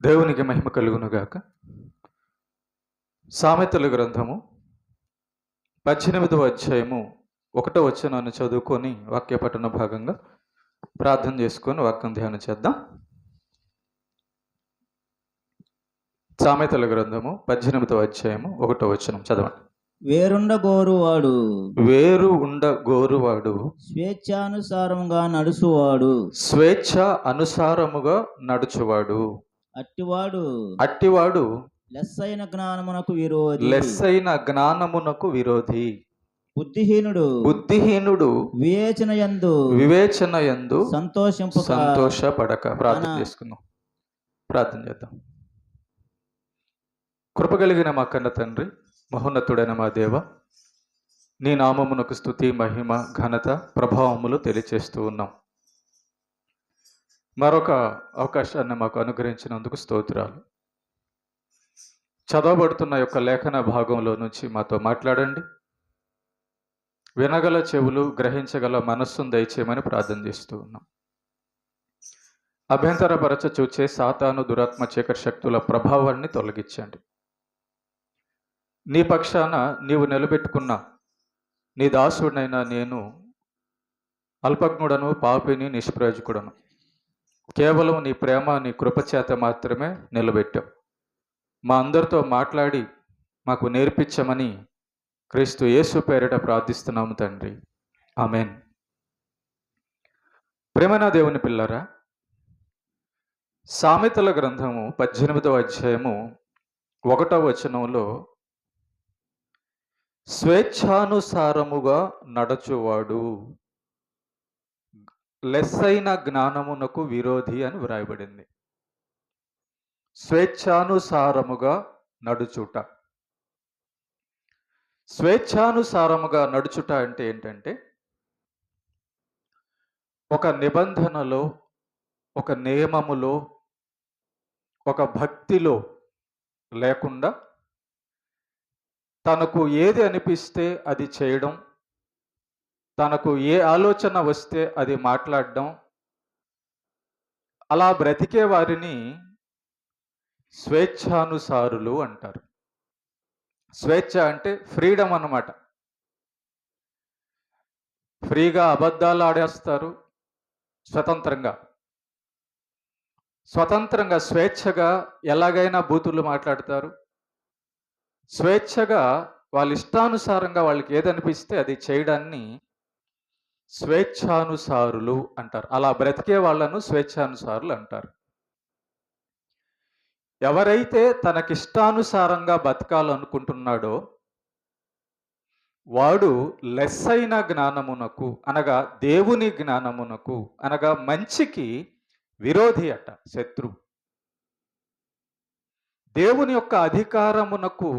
దేవునికి మహిమ కలుగునుగాక. సామెతల గ్రంథము 18వ అధ్యాయము 1వ వచనాన్ని చదువుకొని వాక్య పఠన భాగంగా ప్రార్థన చేసుకొని వాక్యం ధ్యానం చేద్దాం. సామెతల గ్రంథము 18వ అధ్యాయము 1వ వచనం చదవండి. వేరు ఉండగోరువాడు స్వేచ్ఛానుసారముగా నడుచువాడు అట్టివాడు లెస్సైన జ్ఞానమునకు విరోధి. బుద్ధిహీనుడు వివేచనయందు సంతోషపడక. ప్రార్థన చేద్దాం. కృపగలిగిన మా కన్న తండ్రి, మహోన్నతుడైన మా దేవ, నీ నామమునకు స్తుతి, మహిమ, ఘనత, ప్రభావములు తెలియచేస్తూ ఉన్నాం. మరొక అవకాశాన్ని మాకు అనుగ్రహించినందుకు స్తోత్రాలు. చదవబడుతున్న యొక్క లేఖన భాగంలో నుంచి మాతో మాట్లాడండి. వినగల చెవులు, గ్రహించగల మనస్సును దయచేయమని ప్రార్థన చేస్తూ ఉన్నాం. అభ్యంతరపరచ చూచే సాతాను, దురాత్మ, చీకటి శక్తుల ప్రభావాన్ని తొలగించండి. నీ పక్షాన నీవు నిలబెట్టుకున్న నీ దాసుడినైనా నేను అల్పజ్ఞుడను, పాపిని, నిష్ప్రయోజకుడను. కేవలం నీ ప్రేమ, నీ కృపచేత మాత్రమే నిలబెట్టావు. మా అందరితో మాట్లాడి మాకు నేర్పించమని క్రీస్తు యేసు పేరిట ప్రార్థిస్తున్నాము తండ్రి, ఆమెన్. ప్రేమనా దేవుని పిల్లరా, సామెతల గ్రంథము 18వ అధ్యాయము 1వ వచనంలో స్వేచ్ఛానుసారముగా నడచువాడు లెస్సైన జ్ఞానమునకు విరోధి అని వ్రాయబడింది. స్వేచ్ఛానుసారముగా నడుచుట. స్వేచ్ఛానుసారముగా నడుచుట అంటే ఏంటంటే, ఒక నిబంధనలో, ఒక నియమములో, ఒక భక్తిలో లేకుండా తనకు ఏది అనిపిస్తే అది చేయడం, తనకు ఏ ఆలోచన వస్తే అది మాట్లాడడం, అలా బ్రతికే వారిని స్వేచ్ఛానుసారులు అంటారు. స్వేచ్ఛ అంటే ఫ్రీడమ్ అన్నమాట. ఫ్రీగా అబద్ధాలు ఆడేస్తారు, స్వతంత్రంగా స్వేచ్ఛగా ఎలాగైనా బూతులు మాట్లాడతారు. స్వేచ్ఛగా వాళ్ళ ఇష్టానుసారంగా వాళ్ళకి ఏదనిపిస్తే అది చేయడాన్ని స్వేచ్ఛానుసారులు అంటారు. అలా బ్రతికే వాళ్ళను స్వేచ్ఛానుసారులు అంటారు. ఎవరైతే తనకిష్టానుసారంగా బతకాలనుకుంటున్నాడో వాడు లెస్సైన జ్ఞానమునకు, అనగా దేవుని జ్ఞానమునకు, అనగా మంచికి విరోధి అట, శత్రు. దేవుని యొక్క అధికారమునకు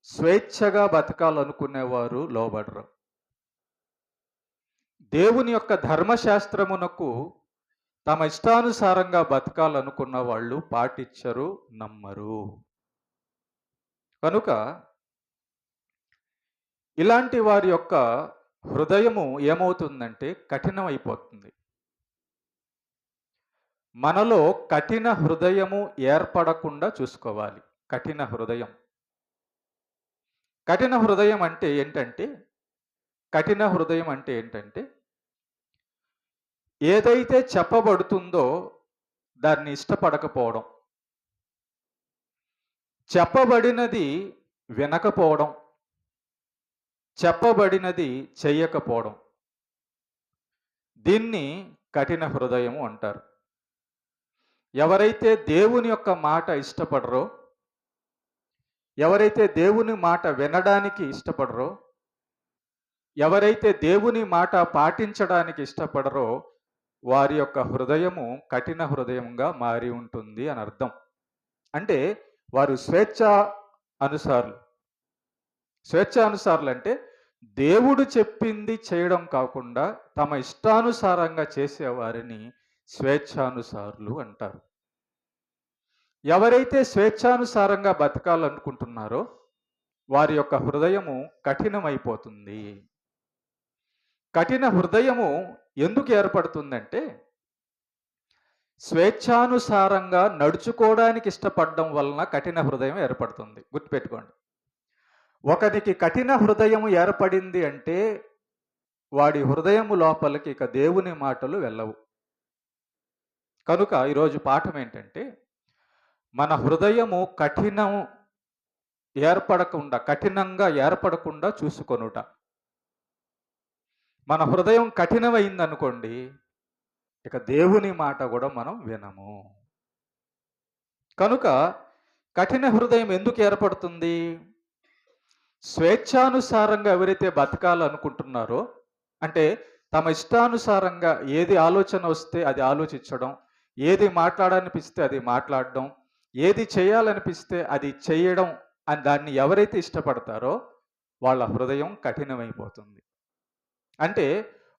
స్వేచ్ఛగా బతకాలనుకునేవారు లోబడరు. దేవుని యొక్క ధర్మశాస్త్రమునకు తమ ఇష్టానుసారంగా బతకాలనుకున్న వాళ్ళు పాటించరు, నమ్మరు. కనుక ఇలాంటి వారి యొక్క హృదయము ఏమవుతుందంటే కఠినమైపోతుంది. మనలో కఠిన హృదయము ఏర్పడకుండా చూసుకోవాలి. కఠిన హృదయం అంటే ఏంటంటే ఏదైతే చెప్పబడుతుందో దాన్ని ఇష్టపడకపోవడం, చెప్పబడినది వినకపోవడం, చెప్పబడినది చెయ్యకపోవడం, దీన్ని కఠిన హృదయము అంటారు. ఎవరైతే దేవుని యొక్క మాట ఇష్టపడరో, ఎవరైతే దేవుని మాట వినడానికి ఇష్టపడరో, ఎవరైతే దేవుని మాట పాటించడానికి ఇష్టపడరో వారి యొక్క హృదయము కఠిన హృదయంగా మారి ఉంటుంది అని అర్థం. అంటే వారు స్వేచ్ఛానుసారులు అంటే దేవుడు చెప్పింది చేయడం కాకుండా తమ ఇష్టానుసారంగా చేసేవారిని స్వేచ్ఛానుసారులు అంటారు. ఎవరైతే స్వేచ్ఛానుసారంగా బతకాలనుకుంటున్నారో వారి యొక్క హృదయము కఠినమైపోతుంది. కఠిన హృదయము ఎందుకు ఏర్పడుతుందంటే, స్వేచ్ఛానుసారంగా నడుచుకోవడానికి ఇష్టపడడం వలన కఠిన హృదయం ఏర్పడుతుంది. గుర్తుపెట్టుకోండి. ఒకరికి కఠిన హృదయం ఏర్పడింది అంటే వాడి హృదయము లోపలికి ఇక దేవుని మాటలు వెళ్ళవు. కనుక ఈరోజు పాఠం ఏంటంటే, మన హృదయము కఠినంగా ఏర్పడకుండా చూసుకొనుట. మన హృదయం కఠినమైందనుకోండి, ఇక దేవుని మాట కూడా మనం వినము. కనుక కఠిన హృదయం ఎందుకు ఏర్పడుతుంది? స్వేచ్ఛానుసారంగా ఎవరైతే బతకాలనుకుంటున్నారో, అంటే తమ ఇష్టానుసారంగా ఏది ఆలోచన వస్తే అది ఆలోచించడం, ఏది మాట్లాడాలనిపిస్తే అది మాట్లాడడం, ఏది చేయాలనిపిస్తే అది చేయడం అని దాన్ని ఎవరైతే ఇష్టపడతారో వాళ్ళ హృదయం కఠినమైపోతుంది. అంటే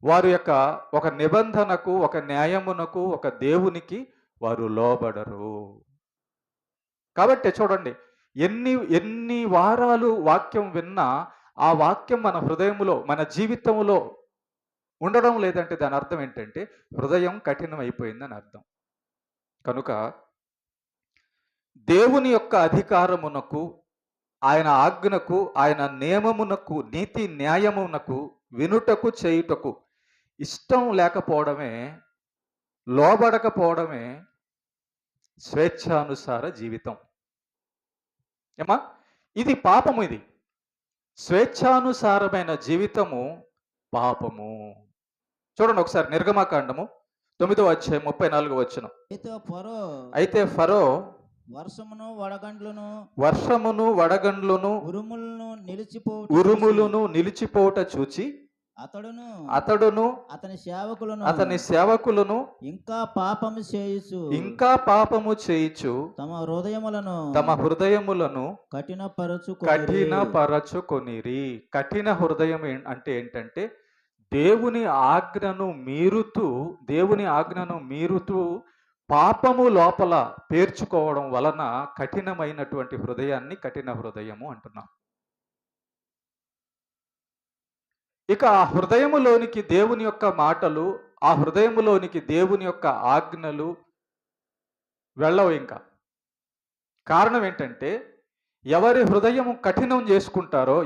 వారి యొక్క ఒక నిబంధనకు, ఒక న్యాయమునకు, ఒక దేవునికి వారు లోబడరు. కాబట్టి చూడండి, ఎన్ని వారాలు వాక్యం విన్నా ఆ వాక్యం మన హృదయములో, మన జీవితంలో ఉండడం లేదంటే దాని అర్థం ఏంటంటే హృదయం కఠినమైపోయిందని అర్థం. కనుక దేవుని యొక్క అధికారమునకు, ఆయన ఆజ్ఞకు, ఆయన నియమమునకు, నీతి న్యాయమునకు వినుటకు, చేయుటకు ఇష్టం లేకపోవడమే, లోబడకపోవడమే స్వేచ్ఛానుసార జీవితం. ఏమా, ఇది పాపము. ఇది స్వేచ్ఛానుసారమైన జీవితము పాపము. చూడండి ఒకసారి నిర్గమకాండము 9వ అధ్యాయం 34వ వచనం. అయితే ఫరో వర్షమును వడగండ్లును ఉరుములను నిలిచిపోవుట చూచి అతడును అతని సేవకులను ఇంకా పాపము చేయుచు తమ హృదయములను కఠినపరచుకొనిరి. కఠిన హృదయం అంటే ఏంటంటే దేవుని ఆజ్ఞను మీరుతూ పాపము లోపల పేర్చుకోవడం వలన కఠినమైనటువంటి హృదయాన్ని కఠిన హృదయము అంటున్నాం. ఇక ఆ హృదయములోనికి దేవుని యొక్క మాటలు, ఆ హృదయములోనికి దేవుని యొక్క ఆజ్ఞలు వెళ్ళవు. ఇంకా కారణం ఏంటంటే ఎవరి హృదయం కఠినం చేసుకుంటారో,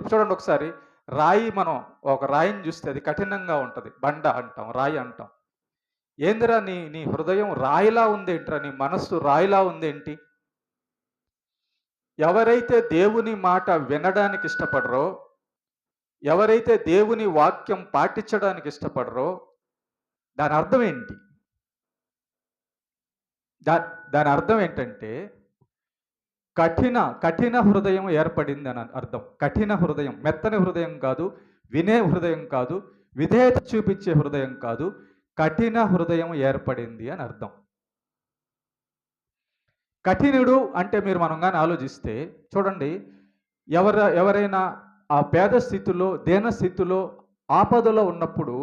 చూడండి ఒకసారి మనం ఒక రాయిని చూస్తే అది కఠినంగా ఉంటుంది, బండ అంటాం, రాయి అంటాం. ఏందిరా నీ హృదయం రాయిలా ఉందేంట్రా, నీ మనస్సు రాయిలా ఉందేంటి? ఎవరైతే దేవుని మాట వినడానికి ఇష్టపడరో, ఎవరైతే దేవుని వాక్యం పాటించడానికి ఇష్టపడరో దాని అర్థం ఏంటి? దాని అర్థం ఏంటంటే కఠిన హృదయం ఏర్పడింది అని అర్థం. కఠిన హృదయం, మెత్తని హృదయం కాదు, వినే హృదయం కాదు, విధేయత చూపించే హృదయం కాదు, కఠిన హృదయం ఏర్పడింది అని అర్థం. కఠినుడు అంటే మనం కానీ ఆలోచిస్తే చూడండి, ఎవరైనా ఆ పేద స్థితిలో, దీన స్థితిలో, ఆపదలో ఉన్నప్పుడు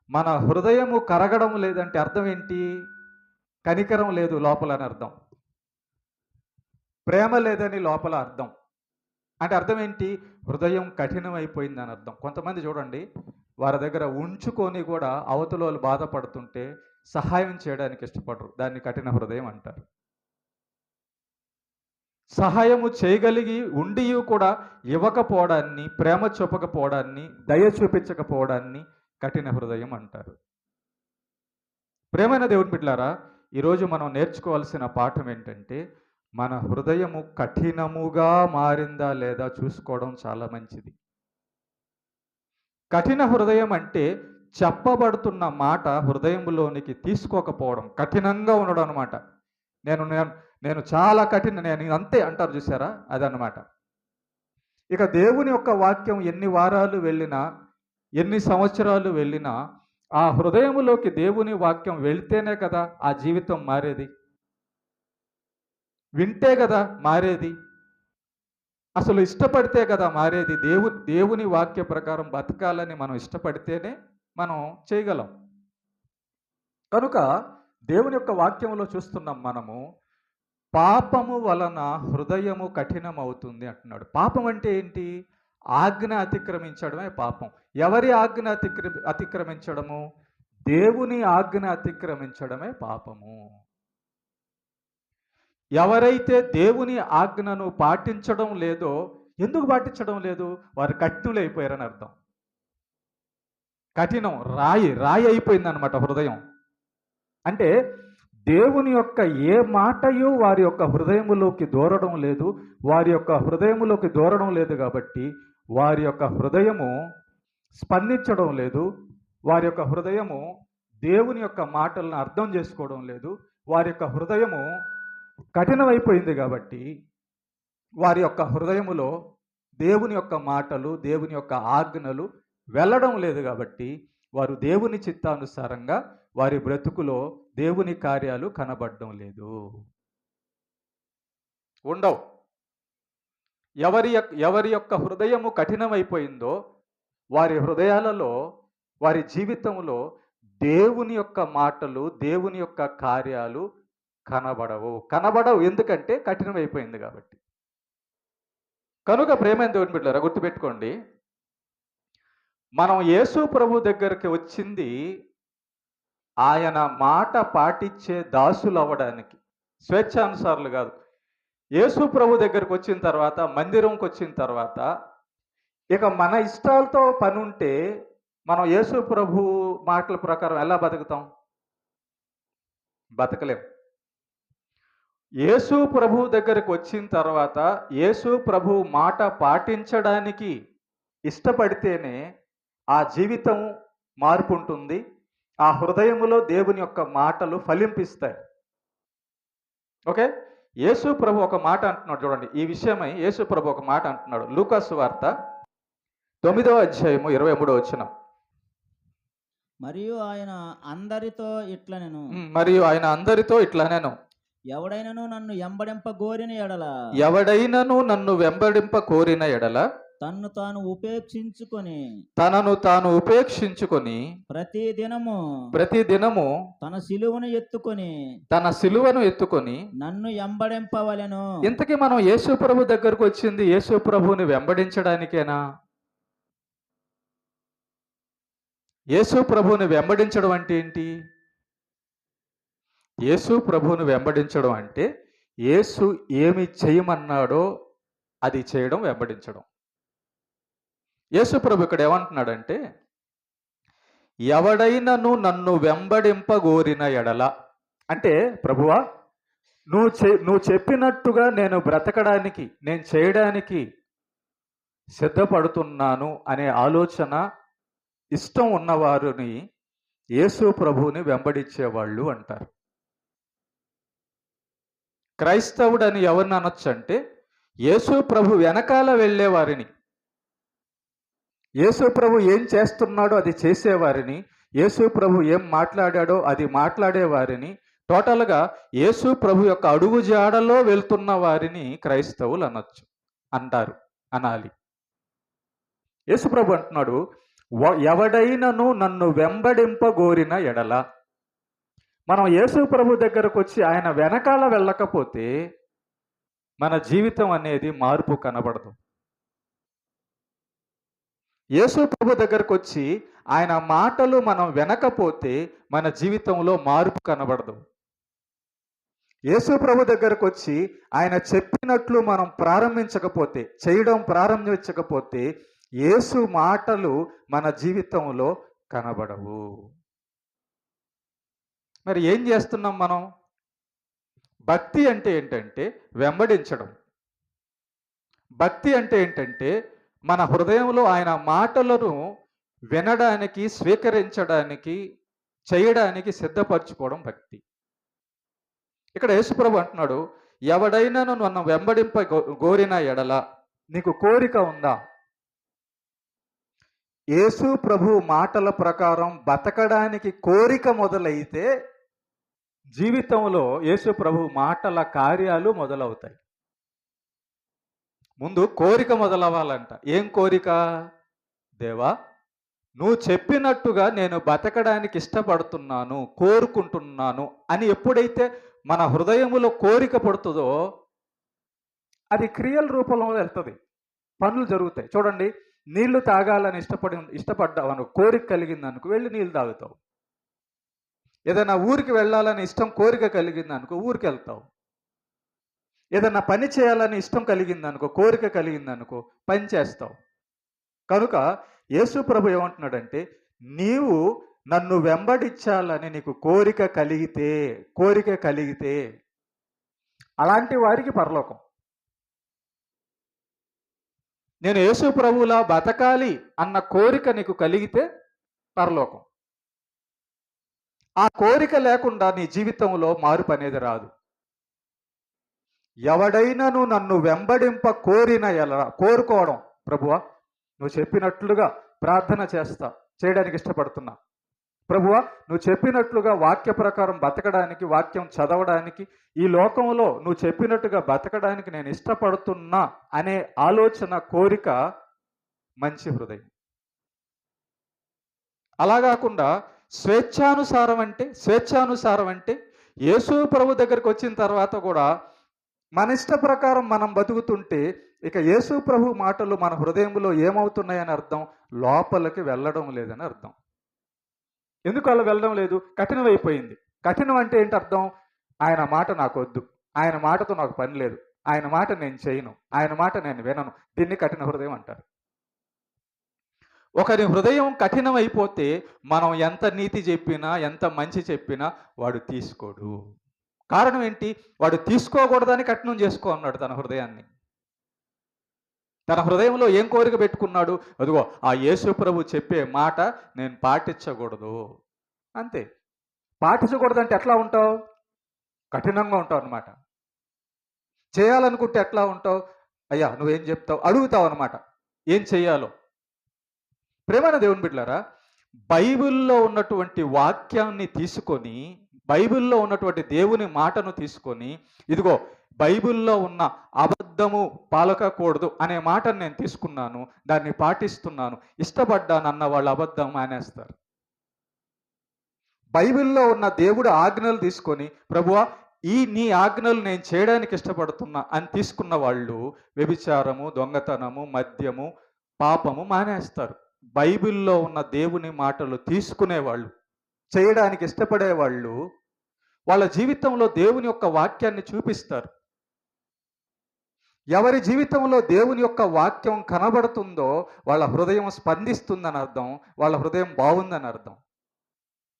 మన హృదయము కరగడం లేదంటే అర్థం ఏంటి? కనికరం లేదు లోపల అని అర్థం, ప్రేమ లేదని లోపల అర్థం. అంటే అర్థం ఏంటి? హృదయం కఠినమైపోయింది అని అర్థం. కొంతమంది చూడండి, వారి దగ్గర ఉంచుకొని కూడా అవతల వాళ్ళు బాధపడుతుంటే సహాయం చేయడానికి ఇష్టపడరు. దాన్ని కఠిన హృదయం అంటారు. సహాయము చేయగలిగి ఉండి కూడా ఇవ్వకపోవడాన్ని, ప్రేమ చూపకపోవడాన్ని, దయ చూపించకపోవడాన్ని కఠిన హృదయం అంటారు. ప్రేమైన దేవుని బిడ్డలారా, ఈరోజు మనం నేర్చుకోవాల్సిన పాఠం ఏంటంటే మన హృదయము కఠినముగా మారిందా లేదా చూసుకోవడం చాలా మంచిది. కఠిన హృదయం అంటే చెప్పబడుతున్న మాట హృదయంలోనికి తీసుకోకపోవడం, కఠినంగా ఉండడం అనమాట. నేను చాలా నేను అంతే అంటారు చూసారా, అదనమాట. ఇక దేవుని యొక్క వాక్యం ఎన్ని వారాలు వెళ్ళినా, ఎన్ని సంవత్సరాలు వెళ్ళినా ఆ హృదయములోకి దేవుని వాక్యం వెళ్తేనే కదా ఆ జీవితం మారేది, వింటే కదా మారేది, అసలు ఇష్టపడితే కదా మారేది. దేవుని వాక్య ప్రకారం బతకాలని మనం ఇష్టపడితేనే మనం చేయగలం. కనుక దేవుని యొక్క వాక్యంలో చూస్తున్నాం మనము, పాపము వలన హృదయము కఠినమవుతుంది అంటున్నాడు. పాపం అంటే ఏంటి? ఆజ్ఞ అతిక్రమించడమే పాపం. ఎవరి ఆజ్ఞ అతిక్రమించడము? దేవుని ఆజ్ఞ అతిక్రమించడమే పాపము. ఎవరైతే దేవుని ఆజ్ఞను పాటించడం లేదో, ఎందుకు పాటించడం లేదు? వారు కఠినులు అయిపోయారని అర్థం. కఠినం, రాయి అయిపోయిందనమాట హృదయం. అంటే దేవుని యొక్క ఏ మాటయు వారి యొక్క హృదయములోకి దూరడం లేదు. వారి యొక్క హృదయములోకి దూరడం లేదు కాబట్టి వారి యొక్క హృదయము స్పందించడం లేదు. వారి యొక్క హృదయము దేవుని యొక్క మాటలను అర్థం చేసుకోవడం లేదు. వారి యొక్క హృదయము కఠినమైపోయింది కాబట్టి వారి యొక్క హృదయములో దేవుని యొక్క మాటలు, దేవుని యొక్క ఆజ్ఞలు వెళ్ళడం లేదు కాబట్టి వారు దేవుని చిత్తానుసారంగా వారి బ్రతుకులో దేవుని కార్యాలు కనబడడం లేదు, ఉండవు. ఎవరి యొక్క హృదయము కఠినమైపోయిందో వారి హృదయాలలో, వారి జీవితంలో దేవుని యొక్క మాటలు, దేవుని యొక్క కార్యాలు కనబడవు. ఎందుకంటే కఠినమైపోయింది కాబట్టి. కనుక ప్రేమైన దేవుని బిడ్డలారా, గుర్తుపెట్టుకోండి, మనం యేసు ప్రభు దగ్గరికి వచ్చింది ఆయన మాట పాటించే దాసులు అవ్వడానికి, స్వేచ్ఛానుసారులు కాదు. యేసు ప్రభు దగ్గరికి వచ్చిన తర్వాత, మందిరంకి వచ్చిన తర్వాత ఇక మన ఇష్టాలతో పని ఉంటే మనం యేసు ప్రభు మాటల ప్రకారం ఎలా బతుకుతాం? బతకలేం. యేసు ప్రభు దగ్గరికి వచ్చిన తర్వాత యేసు ప్రభు మాట పాటించడానికి ఇష్టపడితేనే ఆ జీవితం మార్పు ఉంటుంది. ఆ హృదయములో దేవుని యొక్క మాటలు ఫలింపిస్తాయి. ఓకే, యేసు ప్రభు ఒక మాట అంటున్నాడు చూడండి. ఈ విషయమై యేసు ప్రభు ఒక మాట అంటున్నాడు. లూకా సువార్త 9వ అధ్యాయము 23వ వచనం. మరియు ఆయన అందరితో ఇట్లనెను, ఎవడైనను నన్ను వెంబడింప కోరిన ఎడల తనను తాను ఉపేక్షించుకొని ప్రతిదినము తన సిలువను ఎత్తుకొని నన్ను వెంబడింపవలెను. ఇంతకీ మనం యేసు ప్రభు దగ్గరకు వచ్చింది యేసు ప్రభువుని వెంబడించడానికేనా? యేసు ప్రభువుని వెంబడించడం అంటే ఏంటి? యేసు ప్రభువుని వెంబడించడం అంటే యేసు ఏమి చేయమన్నాడో అది చేయడం వెంబడించడం. యేసు ప్రభు ఇక్కడ ఏమంటున్నాడంటే, ఎవడైనను నన్ను వెంబడింపగోరిన ఎడల, అంటే ప్రభువా నువ్వు చెప్పినట్టుగా నేను బ్రతకడానికి, నేను చేయడానికి సిద్ధపడుతున్నాను అనే ఆలోచన, ఇష్టం ఉన్నవారిని యేసు ప్రభువుని వెంబడించేవాళ్ళు అంటారు. క్రైస్తవుడని ఎవరిని అనొచ్చు అంటే యేసు ప్రభు వెనకాల వెళ్ళేవారిని, యేసు ప్రభు ఏం చేస్తున్నాడో అది చేసేవారిని, యేసు ప్రభు ఏం మాట్లాడాడో అది మాట్లాడేవారిని, టోటల్గా యేసు ప్రభు యొక్క అడుగు జాడలో వెళ్తున్న వారిని క్రైస్తవులు అనాలి. యేసు ప్రభు అంటున్నాడు, ఎవడైనను నన్ను వెంబడింపగోరిన ఎడల. మనం యేసు ప్రభు దగ్గరకు వచ్చి ఆయన వెనకాల వెళ్ళకపోతే మన జీవితం అనేది మార్పు కనబడదు. యేసు ప్రభు దగ్గరకు వచ్చి ఆయన మాటలు మనం వినకపోతే మన జీవితంలో మార్పు కనబడదు. యేసు ప్రభు దగ్గరకు వచ్చి ఆయన చెప్పినట్లు మనం చేయడం ప్రారంభించకపోతే యేసు మాటలు మన జీవితంలో కనబడవు. మరి ఏం చేస్తున్నాం మనం? భక్తి అంటే ఏంటంటే వెంబడించడం. భక్తి అంటే ఏంటంటే మన హృదయంలో ఆయన మాటలను వినడానికి, స్వీకరించడానికి, చేయడానికి సిద్ధపరచుకోవడం భక్తి. ఇక్కడ యేసుప్రభు అంటున్నాడు, ఎవడైనా నన్ను వెంబడింప గోరిన ఎడల. నీకు కోరిక ఉందా? యేసు ప్రభు మాటల ప్రకారం బతకడానికి కోరిక మొదలైతే జీవితంలో యేసు ప్రభు మాటల కార్యాలు మొదలవుతాయి. ముందు కోరిక మొదలవ్వాలంట. ఏం కోరిక? దేవా, నువ్వు చెప్పినట్టుగా నేను బతకడానికి ఇష్టపడుతున్నాను, కోరుకుంటున్నాను అని ఎప్పుడైతే మన హృదయములో కోరిక పడుతుందో అది క్రియల రూపంలో వెళ్తుంది, పనులు జరుగుతాయి. చూడండి, నీళ్లు తాగాలని ఇష్టపడ్డావు అనుకో, కోరిక కలిగింది అనుకో, వెళ్ళి నీళ్ళు తాగుతావు. ఏదైనా ఊరికి వెళ్ళాలని కోరిక కలిగింది అనుకో, ఊరికి వెళ్తావు. ఏదన్నా పని చేయాలని ఇష్టం కలిగిందనుకో, కోరిక కలిగిందనుకో, పని చేస్తావు. కనుక యేసు ప్రభు ఏమంటున్నాడంటే, నీవు నన్ను వెంబడించాలని నీకు కోరిక కలిగితే అలాంటి వారికి పరలోకం. నేను యేసు ప్రభువులా బతకాలి అన్న కోరిక నీకు కలిగితే పరలోకం. ఆ కోరిక లేకుండా నీ జీవితంలో మార్పు అనేది రాదు. ఎవడైనాను నన్ను వెంబడింప కోరుకోవడం, ప్రభువా నువ్వు చెప్పినట్లుగా ప్రార్థన చేయడానికి ఇష్టపడుతున్నా. ప్రభువా నువ్వు చెప్పినట్లుగా వాక్య ప్రకారం బతకడానికి, వాక్యం చదవడానికి, ఈ లోకంలో నువ్వు చెప్పినట్టుగా బతకడానికి నేను ఇష్టపడుతున్నా అనే ఆలోచన, కోరిక మంచి హృదయం. అలా కాకుండా స్వేచ్ఛానుసారం అంటే యేసు ప్రభు దగ్గరికి వచ్చిన తర్వాత కూడా మన ఇష్ట ప్రకారం మనం బతుకుతుంటే ఇక యేసు ప్రభు మాటలు మన హృదయంలో ఏమవుతున్నాయని అర్థం, లోపలికి వెళ్ళడం లేదని అర్థం. ఎందుకు అలా వెళ్ళడం లేదు? కఠినమైపోయింది. కఠినం అంటే ఏంటి అర్థం? ఆయన మాట నాకు వద్దు, ఆయన మాటతో నాకు పని లేదు, ఆయన మాట నేను చేయను, ఆయన మాట నేను వినను. దీన్ని కఠిన హృదయం అంటారు. ఒకరి హృదయం కఠినం అయిపోతే మనం ఎంత నీతి చెప్పినా, ఎంత మంచి చెప్పినా వాడు తీసుకోడు. కారణం ఏంటి? వాడు తీసుకోకూడదని కఠినం చేసుకో అన్నాడు తన హృదయాన్ని. తన హృదయంలో ఏం కోరిక పెట్టుకున్నాడు? అదిగో ఆ యేసు ప్రభు చెప్పే మాట నేను పాటించకూడదు, అంతే. పాటించకూడదంటే ఎట్లా ఉంటావు? కఠినంగా ఉంటావు అనమాట. చేయాలనుకుంటే ఎట్లా ఉంటావు? అయ్యా నువ్వేం చెప్తావు అడుగుతావు అనమాట, ఏం చెయ్యాలో. ప్రేమైన దేవుని బిడ్డలారా, బైబిల్లో ఉన్నటువంటి వాక్యాన్ని తీసుకొని, బైబిల్లో ఉన్నటువంటి దేవుని మాటను తీసుకొని, ఇదిగో బైబిల్లో ఉన్న అబద్ధము పలకకూడదు అనే మాటను నేను తీసుకున్నాను, దాన్ని పాటిస్తున్నాను, ఇష్టపడ్డాను అన్న వాళ్ళు అబద్ధం మానేస్తారు. బైబిల్లో ఉన్న దేవుడి ఆజ్ఞలు తీసుకొని, ప్రభువా నీ ఆజ్ఞలు నేను చేయడానికి ఇష్టపడుతున్నా అని తీసుకున్న వాళ్ళు వ్యభిచారము, దొంగతనము, మద్యము, పాపము మానేస్తారు. బైబిల్లో ఉన్న దేవుని మాటలు తీసుకునేవాళ్ళు, చేయడానికి ఇష్టపడేవాళ్ళు వాళ్ళ జీవితంలో దేవుని యొక్క వాక్యాన్ని చూపిస్తారు. ఎవరి జీవితంలో దేవుని యొక్క వాక్యం కనబడుతుందో వాళ్ళ హృదయం స్పందిస్తుందని అర్థం, వాళ్ళ హృదయం బాగుందని అర్థం,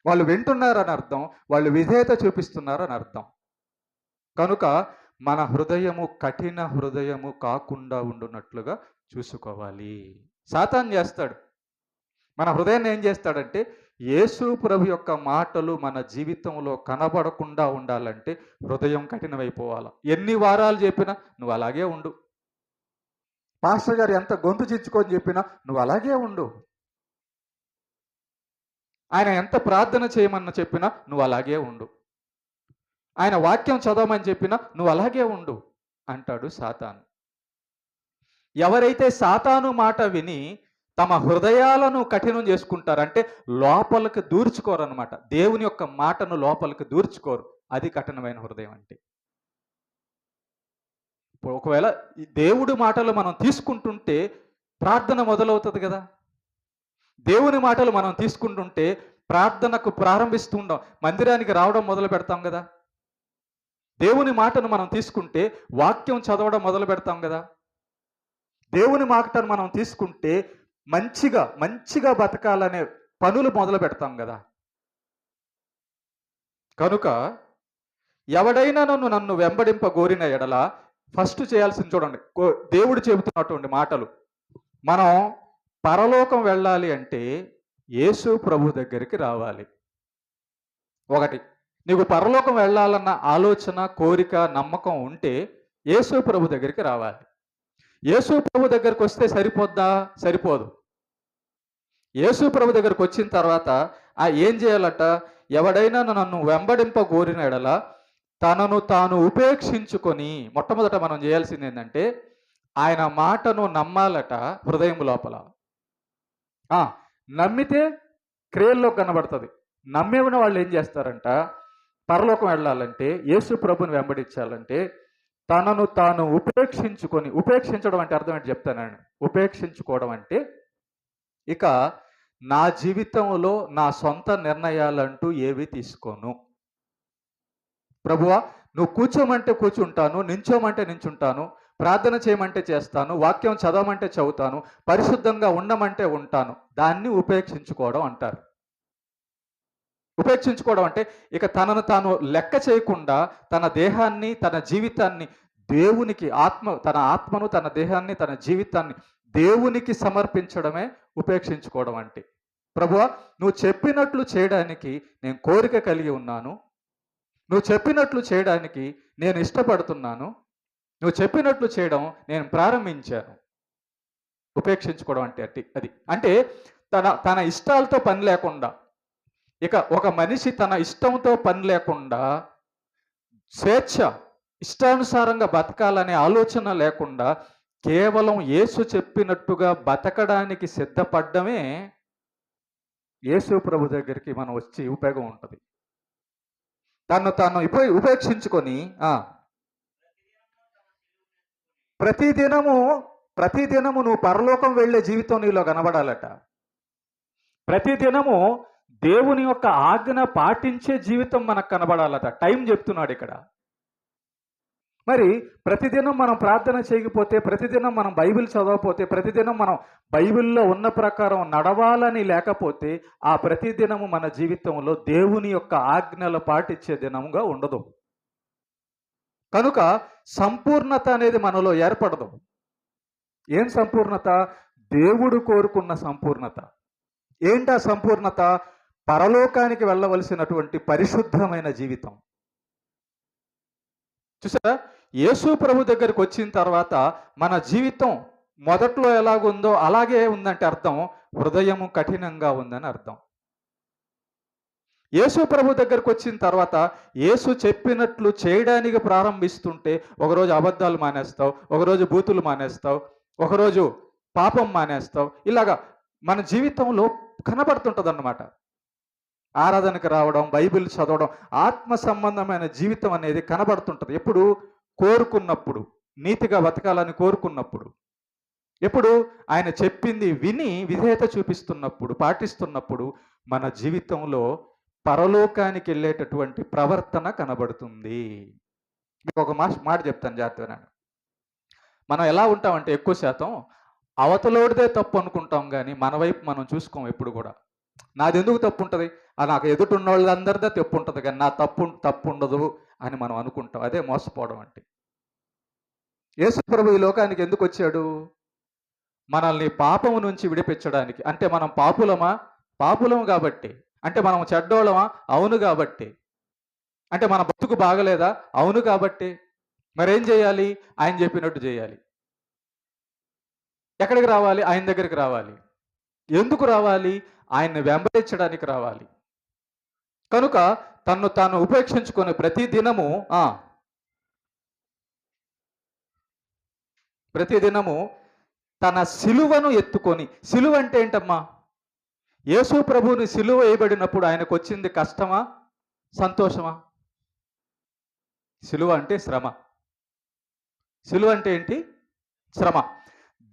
వాళ్ళు వింటున్నారని అర్థం, వాళ్ళు విధేయత చూపిస్తున్నారని అర్థం. కనుక మన హృదయము కఠిన హృదయము కాకుండా ఉండున్నట్లుగా చూసుకోవాలి. సాతాను చేస్తాడు, మన హృదయాన్ని ఏం చేస్తాడంటే, యేసు ప్రభు యొక్క మాటలు మన జీవితంలో కనబడకుండా ఉండాలంటే హృదయం కఠినమైపోవాలి. ఎన్ని వారాలు చెప్పినా నువ్వు అలాగే ఉండు, పాస్టర్ గారు ఎంత గొంతు చించుకొని చెప్పినా నువ్వు అలాగే ఉండు, ఆయన ఎంత ప్రార్థన చేయమని చెప్పినా నువ్వు అలాగే ఉండు, ఆయన వాక్యం చదవమని చెప్పినా నువ్వు అలాగే ఉండు అంటాడు సాతాను. ఎవరైతే సాతాను మాట విని తమ హృదయాలను కఠినం చేసుకుంటారు, అంటే లోపలికి దూర్చుకోరు అనమాట, దేవుని యొక్క మాటను లోపలికి దూర్చుకోరు, అది కఠినమైన హృదయం అంటే. ఇప్పుడు ఒకవేళ ఈ దేవుడి మాటలు మనం తీసుకుంటుంటే ప్రార్థన మొదలవుతుంది కదా. దేవుని మాటలు మనం తీసుకుంటుంటే ప్రార్థనకు ప్రారంభిస్తుంటాం, మందిరానికి రావడం మొదలు పెడతాం కదా. దేవుని మాటను మనం తీసుకుంటే వాక్యం చదవడం మొదలు పెడతాం కదా. దేవుని మాటను మనం తీసుకుంటే మంచిగా బతకాలనే పనులు మొదలు పెడతాం కదా. కనుక ఎవడైనా నన్ను వెంబడింప గోరిన ఎడల ఫస్ట్ చేయాల్సింది చూడండి, దేవుడు చెబుతున్నటువంటి మాటలు. మనం పరలోకం వెళ్ళాలి అంటే యేసు ప్రభు దగ్గరికి రావాలి. ఒకటి, నీకు పరలోకం వెళ్ళాలన్న ఆలోచన, కోరిక, నమ్మకం ఉంటే యేసు ప్రభు దగ్గరికి రావాలి. యేసు ప్రభు దగ్గరికి వస్తే సరిపోద్దా? సరిపోదు. యేసు ప్రభు దగ్గరికి వచ్చిన తర్వాత ఏం చేయాలట? ఎవడైనా నన్ను వెంబడింప గోరిన ఎడల తనను తాను ఉపేక్షించుకొని, మొట్టమొదట మనం చేయాల్సింది ఏంటంటే ఆయన మాటను నమ్మాలట హృదయం లోపల. నమ్మితే క్రియల్లో కనబడుతుంది. నమ్మేవిన వాళ్ళు ఏం చేస్తారంట, పరలోకం వెళ్ళాలంటే, యేసు ప్రభుని వెంబడించాలంటే తనను తాను ఉపేక్షించుకొని, ఉపేక్షించడం అంటే అర్థం ఏంటి చెప్తానండి. ఉపేక్షించుకోవడం అంటే ఇక నా జీవితంలో నా సొంత నిర్ణయాలంటూ ఏవి తీసుకోను, ప్రభువా నువ్వు కూర్చోమంటే కూర్చుంటాను, నించోమంటే నించుంటాను, ప్రార్థన చేయమంటే చేస్తాను, వాక్యం చదవమంటే చదువుతాను, పరిశుద్ధంగా ఉండమంటే ఉంటాను. దాన్ని ఉపేక్షించుకోవడం అంటారు. ఉపేక్షించుకోవడం అంటే ఇక తనను తాను లెక్క చేయకుండా తన దేహాన్ని, తన జీవితాన్ని దేవునికి తన ఆత్మను, తన దేహాన్ని, తన జీవితాన్ని దేవునికి సమర్పించడమే ఉపేక్షించుకోవడం అంటే. ప్రభువా, నువ్వు చెప్పినట్లు చేయడానికి నేను కోరిక కలిగి ఉన్నాను. నువ్వు చెప్పినట్లు చేయడానికి నేను ఇష్టపడుతున్నాను. నువ్వు చెప్పినట్లు చేయడం నేను ప్రారంభించాను. ఉపేక్షించుకోవడం అంటే అది అంటే తన ఇష్టాలతో పని లేకుండా, ఇక ఒక మనిషి తన ఇష్టంతో పని లేకుండా స్వేచ్ఛ, ఇష్టానుసారంగా బతకాలనే ఆలోచన లేకుండా కేవలం యేసు చెప్పినట్టుగా బతకడానికి సిద్ధపడ్డమే యేసు ప్రభు దగ్గరికి మనం వచ్చి ఉపయోగం ఉంటుంది. తను తాను ఉపేక్షించుకొని ప్రతిదినము నువ్వు పరలోకం వెళ్ళే జీవితం నీలో కనబడాలట. ప్రతిదినము దేవుని యొక్క ఆజ్ఞ పాటించే జీవితం మనకు కనబడాలట. టైం చెప్తున్నాడు ఇక్కడ. మరి ప్రతిదినం మనం ప్రార్థన చేయకపోతే, ప్రతిదినం మనం బైబిల్ చదవకపోతే, ప్రతిదినం మనం బైబిల్లో ఉన్న ప్రకారం నడవాలని లేకపోతే ఆ ప్రతిదినము మన జీవితంలో దేవుని యొక్క ఆజ్ఞలు పాటించే దినముగా ఉండదు. కనుక సంపూర్ణత అనేది మనలో ఏర్పడదు. ఏం సంపూర్ణత? దేవుడు కోరుకున్న సంపూర్ణత. ఏంటా సంపూర్ణత? పరలోకానికి వెళ్ళవలసినటువంటి పరిశుద్ధమైన జీవితం. చూసారా, యేసు ప్రభు దగ్గరికి వచ్చిన తర్వాత మన జీవితం మొదట్లో ఎలాగుందో అలాగే ఉందంటే అర్థం హృదయము కఠినంగా ఉందని అర్థం. యేసు ప్రభు దగ్గరికి వచ్చిన తర్వాత యేసు చెప్పినట్లు చేయడానికి ప్రారంభిస్తుంటే ఒకరోజు అబద్ధాలు మానేస్తావు, ఒకరోజు బూతులు మానేస్తావు, ఒకరోజు పాపం మానేస్తావు. ఇలాగా మన జీవితంలో కనబడుతుంటుంది అన్నమాట. ఆరాధనకు రావడం, బైబిల్ చదవడం, ఆత్మ సంబంధమైన జీవితం అనేది కనబడుతుంటుంది. ఎప్పుడు? కోరుకున్నప్పుడు, నీతిగా బతకాలని కోరుకున్నప్పుడు, ఎప్పుడు ఆయన చెప్పింది విని విధేయత చూపిస్తున్నప్పుడు, పాటిస్తున్నప్పుడు మన జీవితంలో పరలోకానికి వెళ్ళేటటువంటి ప్రవర్తన కనబడుతుంది. మీకు ఒక మాట చెప్తాను జాగ్రత్తగా. మనం ఎలా ఉంటామంటే ఎక్కువ శాతం అవతలోడిదే తప్పు అనుకుంటాం, కానీ మన వైపు మనం చూసుకోం ఎప్పుడు కూడా. నాది ఎందుకు తప్పు ఉంటుంది? నాకు ఎదుటిన్న వాళ్ళందరిదే తప్పు ఉంటుంది, కానీ నా తప్పు ఉండదు అని మనం అనుకుంటాం. అదే మోసపోవడం అంటే. యేసు ప్రభు ఈ లోకానికి ఎందుకు వచ్చాడు? మనల్ని పాపము నుంచి విడిపించడానికి. అంటే మనం పాపులమా? పాపులము కాబట్టి. అంటే మనం చెడ్డోళ్ళమా? అవును కాబట్టి. అంటే మన బతుకు బాగలేదా? అవును కాబట్టి. మరేం చేయాలి? ఆయన చెప్పినట్టు చేయాలి. ఎక్కడికి రావాలి? ఆయన దగ్గరికి రావాలి. ఎందుకు రావాలి? ఆయన్ని వెంబడించడానికి రావాలి. కనుక తన్ను తాను ఉపేక్షించుకొని ప్రతిదినము తన సిలువను ఎత్తుకొని. సిలువ అంటే ఏంటమ్మా? యేసు ప్రభువుని సిలువ వేయబడినప్పుడు ఆయనకు వచ్చింది కష్టమా, సంతోషమా? సిలువ అంటే శ్రమ. సిలువ అంటే ఏంటి? శ్రమ.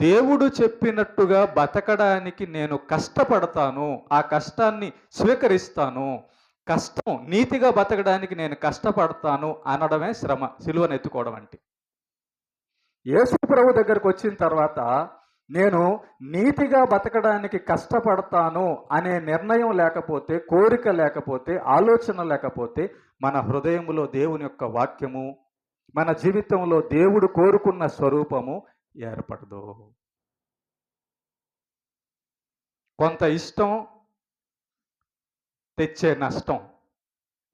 దేవుడు చెప్పినట్టుగా బతకడానికి నేను కష్టపడతాను, ఆ కష్టాన్ని స్వీకరిస్తాను, కష్టం నీతిగా బతకడానికి నేను కష్టపడతాను అనడమే శ్రమ, సిలువను ఎత్తుకోవడం అంటే. యేసు ప్రభు దగ్గరకు వచ్చిన తర్వాత నేను నీతిగా బతకడానికి కష్టపడతాను అనే నిర్ణయం లేకపోతే, కోరిక లేకపోతే, ఆలోచన లేకపోతే మన హృదయంలో దేవుని యొక్క వాక్యము, మన జీవితంలో దేవుడు కోరుకున్న స్వరూపము ఏర్పడదు. కొంత ఇష్టం తెచ్చే నష్టం.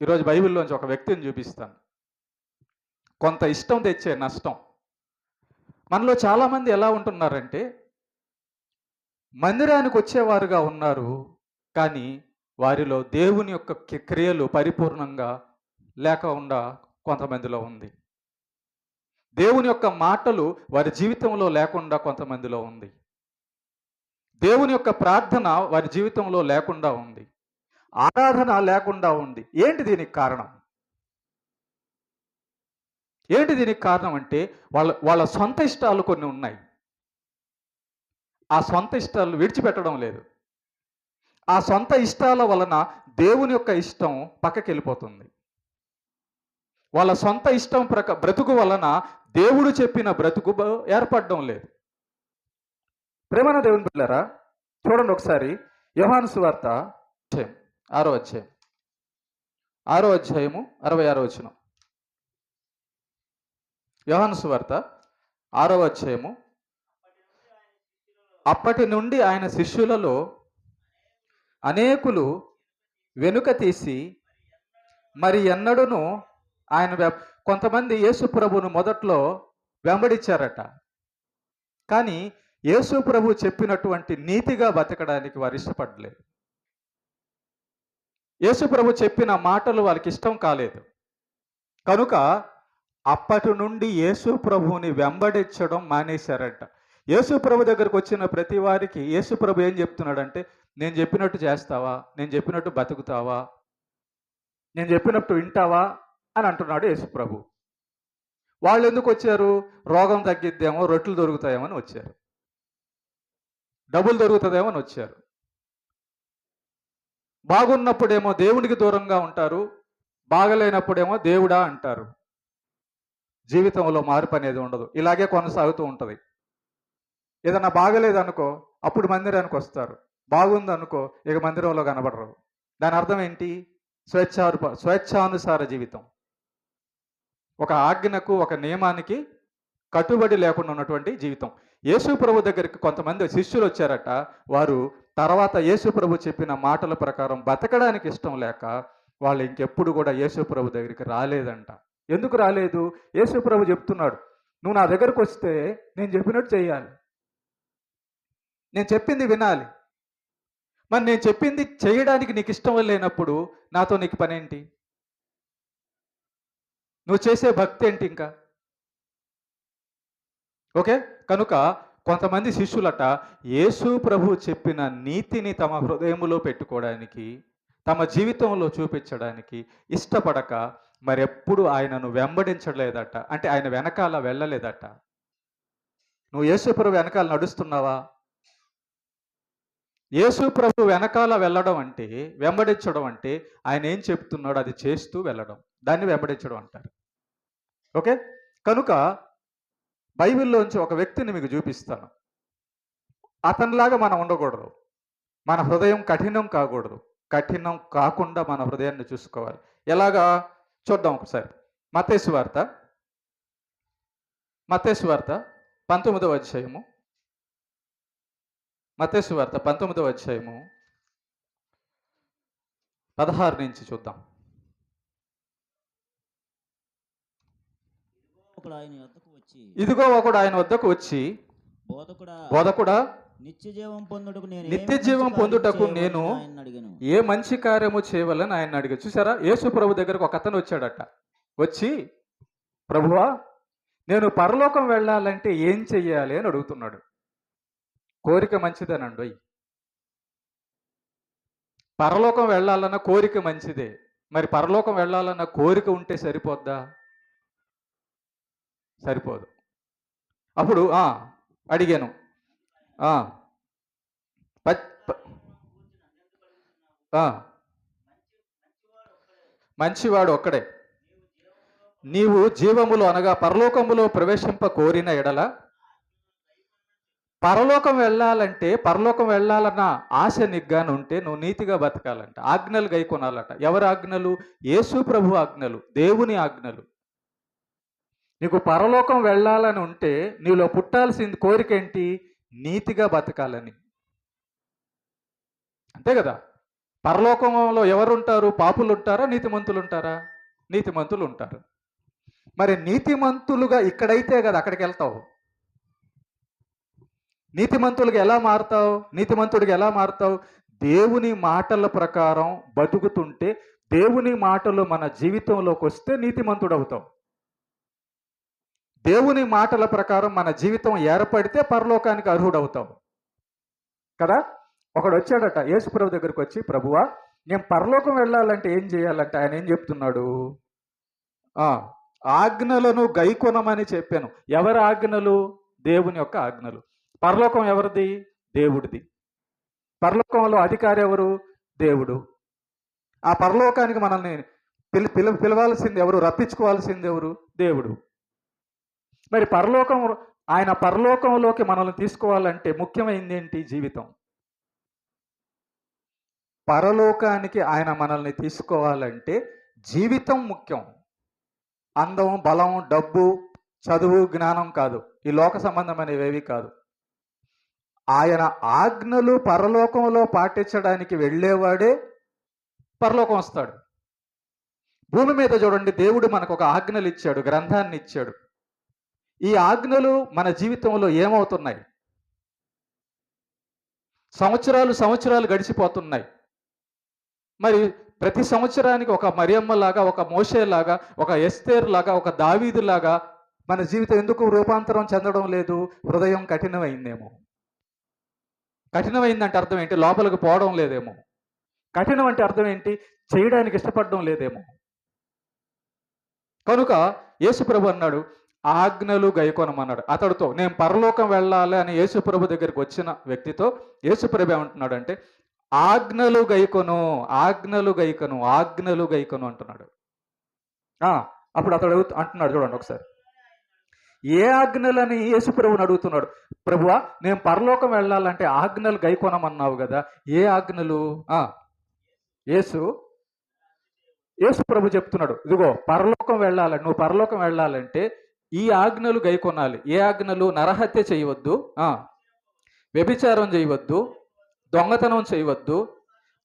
ఈరోజు బైబిల్లోంచి ఒక వ్యక్తిని చూపిస్తాను. కొంత ఇష్టం తెచ్చే నష్టం. మనలో చాలామంది ఎలా ఉంటున్నారంటే మందిరానికి వచ్చేవారుగా ఉన్నారు, కానీ వారిలో దేవుని యొక్క క్రియలు పరిపూర్ణంగా లేకుండా కొంతమందిలో ఉంది. దేవుని యొక్క మాటలు వారి జీవితంలో లేకుండా కొంతమందిలో ఉంది. దేవుని యొక్క ప్రార్థన వారి జీవితంలో లేకుండా ఉంది. ఆరాధన లేకుండా ఉంది. ఏంటి దీనికి కారణం? ఏంటి దీనికి కారణం అంటే వాళ్ళ సొంత ఇష్టాలు కొన్ని ఉన్నాయి. ఆ సొంత ఇష్టాలు విడిచిపెట్టడం లేదు. ఆ సొంత ఇష్టాల వలన దేవుని యొక్క ఇష్టం పక్కకి వెళ్ళిపోతుంది. వాళ్ళ సొంత ఇష్టం బ్రతుకు వలన దేవుడు చెప్పిన బ్రతుకు ఏర్పడడం లేదు. ప్రేమన దేవుని బిడ్డలారా, చూడండి ఒకసారి యోహాను సువార్త 6వ అధ్యాయం 6వ అధ్యాయము 66వ వచనం. యోహాను సువార్త 6వ అధ్యాయము. అప్పటి నుండి ఆయన శిష్యులలో అనేకులు వెనుక తీసి మరి ఎన్నడూను ఆయన కొంతమంది యేసు ప్రభువును మొదట్లో వెంబడించారట. కానీ యేసు ప్రభు చెప్పినటువంటి నీతిగా బతకడానికి వారు ఇష్టపడలేదు. యేసు ప్రభు చెప్పిన మాటలు వాళ్ళకి ఇష్టం కాలేదు. కనుక అప్పటి నుండి యేసు ప్రభువుని వెంబడించడం మానేశారట. యేసు ప్రభు దగ్గరకు వచ్చిన ప్రతి వారికి యేసు ప్రభు ఏం చెప్తున్నాడంటే, నేను చెప్పినట్టు చేస్తావా, నేను చెప్పినట్టు బతుకుతావా, నేను చెప్పినట్టు వింటావా అని అంటున్నాడు యేసు ప్రభు. వాళ్ళు ఎందుకు వచ్చారు? రోగం తగ్గిద్దేమో, రొట్టెలు దొరుకుతాయేమో అని వచ్చారు, డబ్బులు దొరుకుతుందేమో అని వచ్చారు. బాగున్నప్పుడేమో దేవునికి దూరంగా ఉంటారు, బాగలేనప్పుడేమో దేవుడా అంటారు. జీవితంలో మార్పు అనేది ఉండదు, ఇలాగే కొనసాగుతూ ఉంటుంది. ఏదన్నా బాగలేదనుకో అప్పుడు మందిరానికి వస్తారు, బాగుందనుకో ఇక మందిరంలో కనబడరు. దాని అర్థం ఏంటి? స్వేచ్ఛానుసార జీవితం. ఒక ఆజ్ఞకు, ఒక నియమానికి కట్టుబడి లేకుండా ఉన్నటువంటి జీవితం. యేసు ప్రభు దగ్గరికి కొంతమంది శిష్యులు వచ్చారట. వారు తర్వాత యేసు ప్రభు చెప్పిన మాటల ప్రకారం బతకడానికి ఇష్టం లేక వాళ్ళు ఇంకెప్పుడు కూడా యేసు ప్రభు దగ్గరికి రాలేదంట. ఎందుకు రాలేదు? యేసు ప్రభు చెప్తున్నాడు, నువ్వు నా దగ్గరకు వస్తే నేను చెప్పినట్టు చేయాలి, నేను చెప్పింది వినాలి. మరి నేను చెప్పింది చేయడానికి నీకు ఇష్టం లేనప్పుడు నాతో నీకు పని ఏంటి? నువ్వు చేసే భక్తి ఏంటి ఇంకా? ఓకే, కనుక కొంతమంది శిష్యులట యేసు ప్రభు చెప్పిన నీతిని తమ హృదయంలో పెట్టుకోవడానికి, తమ జీవితంలో చూపించడానికి ఇష్టపడక మరెప్పుడు ఆయనను వెంబడించలేదట. అంటే ఆయన వెనకాల వెళ్ళలేదట. నువ్వు యేసు ప్రభు వెనకాల నడుస్తున్నావా? యేసు ప్రభు వెనకాల వెళ్ళడం అంటే, వెంబడించడం అంటే ఆయన ఏం చెప్తున్నాడో అది చేస్తూ వెళ్ళడం, దాన్ని వెంబడించడం అంటారు. ఓకే, కనుక బైబిల్లోంచి ఒక వ్యక్తిని మీకు చూపిస్తాను. అతనిలాగా మనం ఉండకూడదు. మన హృదయం కఠినం కాకూడదు. కఠినం కాకుండా మన హృదయాన్ని చూసుకోవాలి. ఎలాగా చూద్దాం ఒకసారి. మత్తయి సువార్త 19వ అధ్యాయము. మత్తయి సువార్త 19వ అధ్యాయము 16 నుంచి చూద్దాం. ఇదిగో ఒకడు ఆయన వద్దకు వచ్చి, బోధకుడా, నిత్య జీవం పొందుటకు నేను ఏ మంచి కార్యము చేయవలని ఆయన అడిగాడు. చూసారా, యేసు ప్రభు దగ్గరకు ఒక అతను వచ్చాడట. వచ్చి, ప్రభువా, నేను పరలోకం వెళ్ళాలంటే ఏం చెయ్యాలి అని అడుగుతున్నాడు. కోరిక మంచిదేనండి. పరలోకం వెళ్ళాలన్న కోరిక మంచిదే. మరి పరలోకం వెళ్ళాలన్న కోరిక ఉంటే సరిపోద్దా? సరిపోదు. అప్పుడు అడిగాను, మంచివాడు ఒక్కడే. నీవు జీవములో అనగా పరలోకములో ప్రవేశింప కోరిన ఎడల, పరలోకం వెళ్ళాలన్న ఆశ నిగ్గాను ఉంటే నువ్వు నీతిగా బతకాలంట, ఆజ్ఞలు గైకొనాలట. ఎవరి ఆజ్ఞలు? యేసు ప్రభు ఆజ్ఞలు, దేవుని ఆజ్ఞలు. నీకు పరలోకం వెళ్ళాలని ఉంటే నీలో పుట్టాల్సింది కోరిక ఏంటి? నీతిగా బతకాలని. అంతే కదా. పరలోకంలో ఎవరు ఉంటారు? పాపులు ఉంటారా, నీతిమంతులు ఉంటారా? నీతిమంతులు ఉంటారు. మరి నీతిమంతులుగా ఇక్కడైతే కదా అక్కడికి వెళ్తావు. నీతిమంతులుగా ఎలా మారుతావు? నీతిమంతుడిగా ఎలా మారుతావు? దేవుని మాటల ప్రకారం బతుకుతుంటే, దేవుని మాటలు మన జీవితంలోకి వస్తే నీతిమంతుడు అవుతావు. దేవుని మాటల ప్రకారం మన జీవితం ఏర్పడితే పరలోకానికి అర్హుడవుతావు కదా. ఒకడు వచ్చాడట యేసు ప్రభు దగ్గరికి వచ్చి, ప్రభువా, నేను పరలోకం వెళ్ళాలంటే ఏం చేయాలంటే ఆయన ఏం చెప్తున్నాడు? ఆజ్ఞలను గైకొనమని చెప్పాను. ఎవరి ఆజ్ఞలు? దేవుని యొక్క ఆజ్ఞలు. పరలోకం ఎవరిది? దేవుడిది. పరలోకంలో అధికారి ఎవరు? దేవుడు. ఆ పరలోకానికి మనల్ని పిలవాల్సింది ఎవరు? రప్పించుకోవాల్సింది ఎవరు? దేవుడు. మరి ఆయన పరలోకంలోకి మనల్ని తీసుకోవాలంటే ముఖ్యమైనది ఏంటి? జీవితం. పరలోకానికి ఆయన మనల్ని తీసుకోవాలంటే జీవితం ముఖ్యం. అందం, బలం, డబ్బు, చదువు, జ్ఞానం కాదు. ఈ లోక సంబంధమైనవేవి కాదు. ఆయన ఆజ్ఞలు పరలోకంలో పాటించడానికి వెళ్ళేవాడే పరలోకం వస్తాడు. భూమి మీద చూడండి, దేవుడు మనకు ఒక ఆజ్ఞలు ఇచ్చాడు, గ్రంథాన్ని ఇచ్చాడు. ఈ ఆజ్ఞలు మన జీవితంలో ఏమవుతున్నాయి? సంవత్సరాలు గడిచిపోతున్నాయి. మరి ప్రతి సంవత్సరానికి ఒక మరియమ్మలాగా, ఒక మోషేలాగా, ఒక ఎస్తేర్ లాగా, ఒక దావీదులాగా మన జీవితం ఎందుకు రూపాంతరం చెందడం లేదు? హృదయం కఠినమైందేమో. కఠినమైందంటే అర్థం ఏంటి? లోపలికి పోవడం లేదేమో. కఠినం అంటే అర్థం ఏంటి? చేయడానికి ఇష్టపడడం లేదేమో. కనుక యేసుప్రభు అన్నాడు, ఆజ్ఞలు గైకొనమన్నాడు. అతడితో, నేను పరలోకం వెళ్ళాలి అని యేసుప్రభు దగ్గరికి వచ్చిన వ్యక్తితో యేసుప్రభు ఏమంటున్నాడు అంటే, ఆజ్ఞలు గైకొను అంటున్నాడు. అప్పుడు అతడు అంటున్నాడు, చూడండి ఒకసారి, ఏ ఆజ్ఞలని యేసుప్రభుని అడుగుతున్నాడు. ప్రభువా, నేను పరలోకం వెళ్ళాలంటే ఆజ్ఞలు గైకొనమన్నావు కదా, ఏ ఆజ్ఞలు? యేసు ప్రభు చెప్తున్నాడు, ఇదిగో పరలోకం వెళ్ళాలని, నువ్వు పరలోకం వెళ్ళాలంటే ఈ ఆజ్ఞలు గైకొనాలి. ఏ ఆజ్ఞలు? నరహత్య చేయవద్దు, వ్యభిచారం చేయవద్దు, దొంగతనం చేయవద్దు,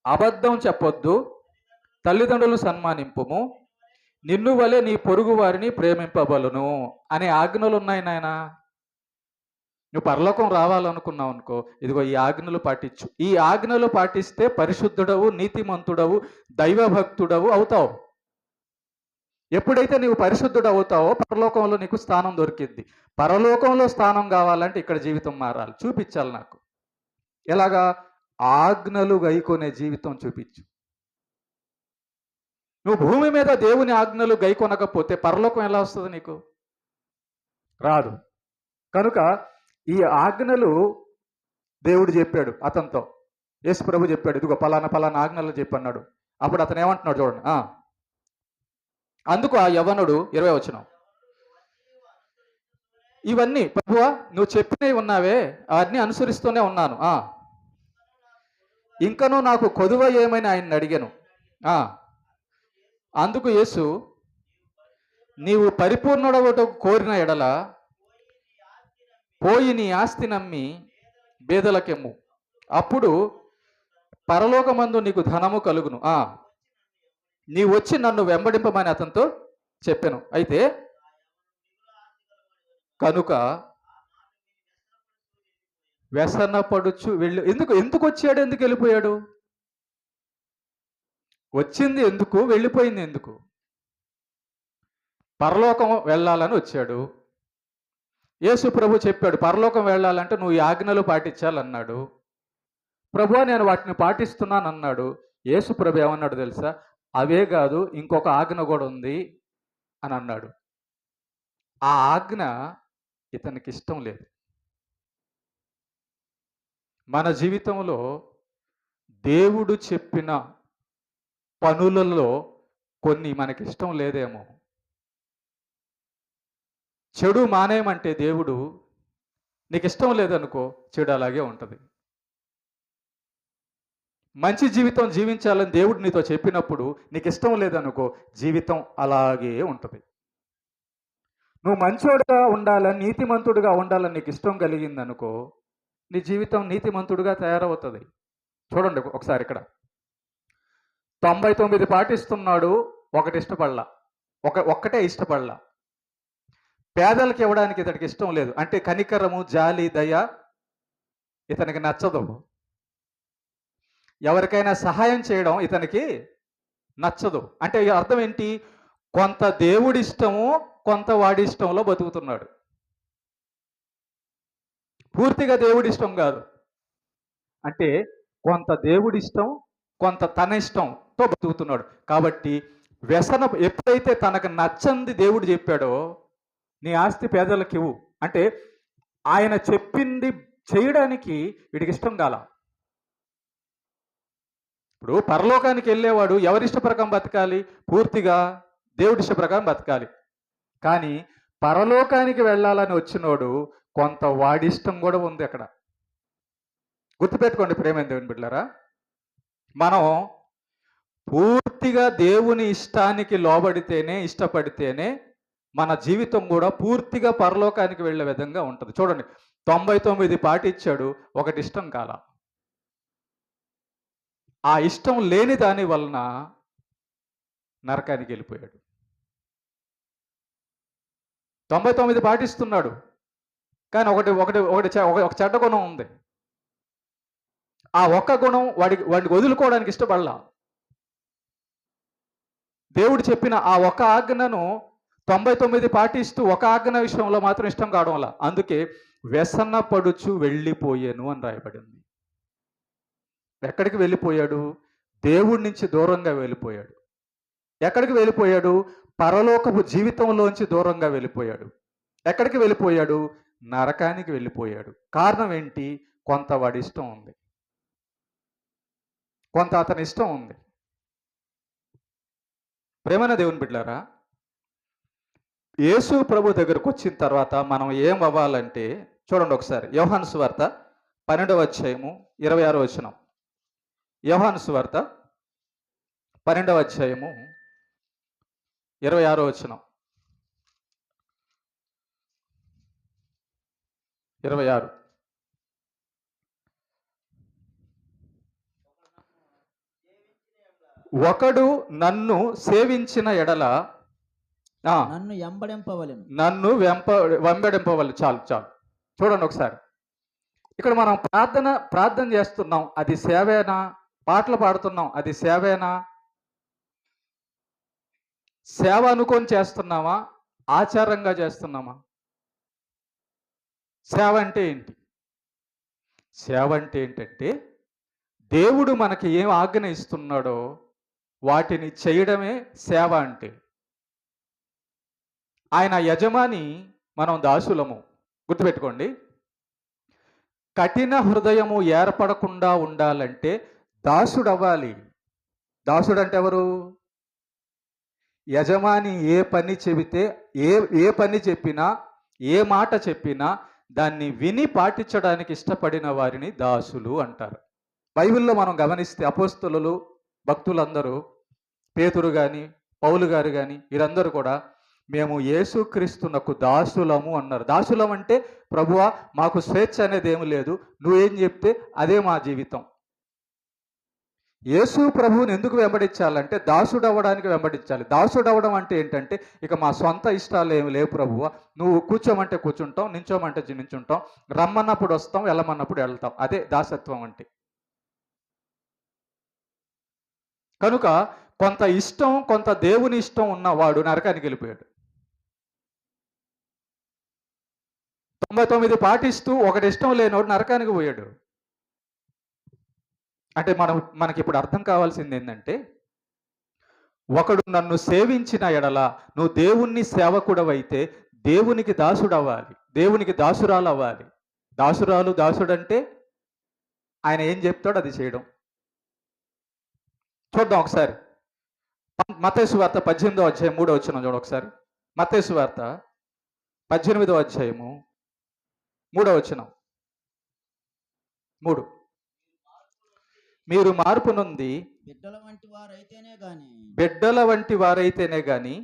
అబద్ధం చెప్పొద్దు, తల్లిదండ్రులు సన్మానింపుము, నిన్ను వలె నీ పొరుగు వారిని ప్రేమింపబలును అనే ఆజ్ఞలు ఉన్నాయి నాయన. నువ్వు పరలోకం రావాలనుకున్నావు అనుకో, ఇదిగో ఈ ఆజ్ఞలు పాటించు. ఈ ఆజ్ఞలు పాటిస్తే పరిశుద్ధుడవు, నీతిమంతుడవు, దైవభక్తుడవు అవుతావు. ఎప్పుడైతే నీవు పరిశుద్ధుడు అవుతావో పరలోకంలో నీకు స్థానం దొరికింది. పరలోకంలో స్థానం కావాలంటే ఇక్కడ జీవితం మారాలి. చూపించాలి నాకు. ఎలాగా? ఆజ్ఞలు గైకొనే జీవితం చూపించు. నువ్వు భూమి మీద దేవుని ఆజ్ఞలు గైకొనకపోతే పరలోకం ఎలా వస్తుంది నీకు? రాదు. కనుక ఈ ఆజ్ఞలు దేవుడు చెప్పాడు అతనితో. యేసు ప్రభు చెప్పాడు, ఇదిగో పలానా ఆజ్ఞలు చెప్పన్నాడు. అప్పుడు అతను ఏమంటున్నాడు చూడండి. అందుకు ఆ యవ్వనుడు, 20వ వచనం, ఇవన్నీ ప్రభువా నువ్వు చెప్పినవి ఉన్నావే, అవన్నీ అనుసరిస్తూనే ఉన్నాను. ఇంకనూ నాకు కొదువ ఏమని ఆయన్ని అడిగాను. అందుకు యేసు, నీవు పరిపూర్ణుడవటకు కోరిన ఎడల పోయి నీ ఆస్తి నమ్మి బేదలకెమ్ము, అప్పుడు పరలోకమందు నీకు ధనము కలుగును. నీవు వచ్చి నన్ను వెంబడింపమని అతనితో చెప్పాను. అయితే కనుక వ్యసనపడుచు ఎందుకు వచ్చాడు? ఎందుకు వెళ్ళిపోయాడు? వచ్చింది ఎందుకు? వెళ్ళిపోయింది ఎందుకు? పరలోకం వెళ్ళాలని వచ్చాడు. యేసు ప్రభు చెప్పాడు, పరలోకం వెళ్ళాలంటే నువ్వు ఈ ఆజ్ఞలు పాటించాలన్నాడు. ప్రభువా నేను వాటిని పాటిస్తున్నాను అన్నాడు. యేసు ప్రభు ఏమన్నాడు తెలుసా? అవే కాదు, ఇంకొక ఆజ్ఞ కూడా ఉంది అని అన్నాడు. ఆ ఆజ్ఞ ఇతనికి ఇష్టం లేదు. మన జీవితంలో దేవుడు చెప్పిన పనులలో కొన్ని మనకి ఇష్టం లేదేమో. చెడు మానేయమంటే దేవుడు, నీకు ఇష్టం లేదనుకో, చెడు అలాగే ఉంటుంది. మంచి జీవితం జీవించాలని దేవుడు నీతో చెప్పినప్పుడు నీకు ఇష్టం లేదనుకో, జీవితం అలాగే ఉంటుంది. నువ్వు మంచోడుగా ఉండాలని, నీతిమంతుడుగా ఉండాలని నీకు ఇష్టం కలిగిందనుకో, నీ జీవితం నీతిమంతుడుగా తయారవుతుంది. చూడండి ఒకసారి ఇక్కడ 99 పాటిస్తున్నాడు, ఒక్కటే ఇష్టపడలా. పేదలకు ఇవ్వడానికి ఇతనికి ఇష్టం లేదు. అంటే కనికరము, జాలి, దయ ఇతనికి నచ్చదు. ఎవరికైనా సహాయం చేయడం ఇతనికి నచ్చదు. అంటే అర్థం ఏంటి? కొంత దేవుడి ఇష్టము, కొంత వాడి ఇష్టంలో బతుకుతున్నాడు. పూర్తిగా దేవుడి ఇష్టం కాదు. అంటే కొంత దేవుడి ఇష్టం, కొంత తన ఇష్టంతో బతుకుతున్నాడు. కాబట్టి ఎప్పుడైతే తనకు నచ్చంది దేవుడు చెప్పాడో, నీ ఆస్తి పేదలకు ఇవ్వు అంటే ఆయన చెప్పింది చేయడానికి వీడికి ఇష్టం కాల. ఇప్పుడు పరలోకానికి వెళ్ళేవాడు ఎవరిష్ట ప్రకారం బతకాలి? పూర్తిగా దేవుడి ఇష్ట ప్రకారం బతకాలి. కానీ పరలోకానికి వెళ్ళాలని వచ్చినోడు కొంత వాడిష్టం కూడా ఉంది అక్కడ. గుర్తుపెట్టుకోండి ప్రేమైన దేవుని బిడ్డలారా, మనం పూర్తిగా దేవుని ఇష్టానికి లోబడితేనే, ఇష్టపడితేనే మన జీవితం కూడా పూర్తిగా పరలోకానికి వెళ్ళే విధంగా ఉంటుంది. చూడండి, 99 పాటిచ్చాడు, ఒకటి ఇష్టం కాల. ఆ ఇష్టం లేని దాని వలన నరకానికి వెళ్ళిపోయాడు. 99 పాటిస్తున్నాడు, కానీ ఒక చెడ్డ గుణం ఉంది. ఆ ఒక్క గుణం వాడికి వదులుకోవడానికి ఇష్టపడలా. దేవుడు చెప్పిన ఆ ఒక ఆజ్ఞను 99 పాటిస్తూ ఒక ఆజ్ఞ విషయంలో మాత్రం ఇష్టం కావడం వల్ల, అందుకే వ్యసనపడుచు వెళ్ళిపోయాను అని రాయబడింది. ఎక్కడికి వెళ్ళిపోయాడు? దేవుడి నుంచి దూరంగా వెళ్ళిపోయాడు. ఎక్కడికి వెళ్ళిపోయాడు? పరలోకపు జీవితంలోంచి దూరంగా వెళ్ళిపోయాడు. ఎక్కడికి వెళ్ళిపోయాడు? నరకానికి వెళ్ళిపోయాడు. కారణం ఏంటి? కొంత వాడి ఇష్టం ఉంది, కొంత అతని ఇష్టం ఉంది. ప్రేమైన దేవుని బిడ్డలారా, యేసు ప్రభు దగ్గరకు వచ్చిన తర్వాత మనం ఏం అవ్వాలంటే, చూడండి ఒకసారి యోహాను సువార్త 12వ అధ్యాయము 26వ వచనం. యోహాను సువార్త 12వ అధ్యాయము 26వ వచనం. 26. ఒకడు నన్ను సేవించిన ఎడల నన్ను వెంబడింపవలెను. నన్ను వెంబడింపవలెను. చాలు చాలు. చూడండి ఒకసారి, ఇక్కడ మనం ప్రార్థన చేస్తున్నాం, అది సేవేనా? పాటలు పాడుతున్నాం, అది సేవేనా? సేవ అనుకొని చేస్తున్నామా? ఆచారంగా చేస్తున్నామా? సేవ అంటే ఏంటి? సేవ అంటే ఏంటంటే, దేవుడు మనకి ఏం ఆజ్ఞ ఇస్తున్నాడో వాటిని చేయడమే సేవ అంటే. ఆయన యజమాని, మనం దాసులము. గుర్తుపెట్టుకోండి, కఠిన హృదయము ఏర్పడకుండా ఉండాలంటే దాసుడు అవ్వాలి. దాసుడు అంటే ఎవరు? యజమాని ఏ పని చెబితే, ఏ పని చెప్పినా, ఏ మాట చెప్పినా దాన్ని విని పాటించడానికి ఇష్టపడిన వారిని దాసులు అంటారు. బైబిల్లో మనం గమనిస్తే అపోస్తలులు, భక్తులందరూ, పేతురు కానీ, పౌలు గారు కానీ, వీరందరూ కూడా మేము యేసుక్రీస్తునకు దాసులము అన్నారు. దాసులం అంటే, ప్రభువా మాకు స్వేచ్ఛ అనేది ఏమి లేదు, నువ్వేం చెప్తే అదే మా జీవితం. యేసు ప్రభువుని ఎందుకు వెంబడించాలంటే దాసుడు అవ్వడానికి వెంబడించాలి. దాసుడు అవ్వడం అంటే ఏంటంటే, ఇక మా సొంత ఇష్టాలు ఏమి లేవు ప్రభువా, నువ్వు కూర్చోమంటే కూర్చుంటాం, నించోమంటే నించుంటాం, రమ్మన్నప్పుడు వస్తాం, వెళ్ళమన్నప్పుడు వెళ్తాం. అదే దాసత్వం అంటే. కనుక కొంత ఇష్టం, కొంత దేవుని ఇష్టం ఉన్నవాడు నరకానికి వెళ్ళిపోయాడు. 99 పాటిస్తూ ఒకటి ఇష్టం లేనివాడు నరకానికి పోయాడు. అంటే మనకి ఇప్పుడు అర్థం కావాల్సింది ఏంటంటే, ఒకడు నన్ను సేవించిన ఎడల, నువ్వు దేవుణ్ణి సేవకుడవైతే దేవునికి దాసుడు అవ్వాలి, దేవునికి దాసురాలు అవ్వాలి. దాసుడంటే ఆయన ఏం చెప్తాడో అది చేయడం. చూద్దాం ఒకసారి మత్తయి సువార్త 18వ అధ్యాయం 3వ వచనం చూడండి ఒకసారి. మత్తయి సువార్త 18వ అధ్యాయము 3వ వచనం. 3. మీరు మార్పు నొంది బిడ్డల వంటి వారైతేనే గాని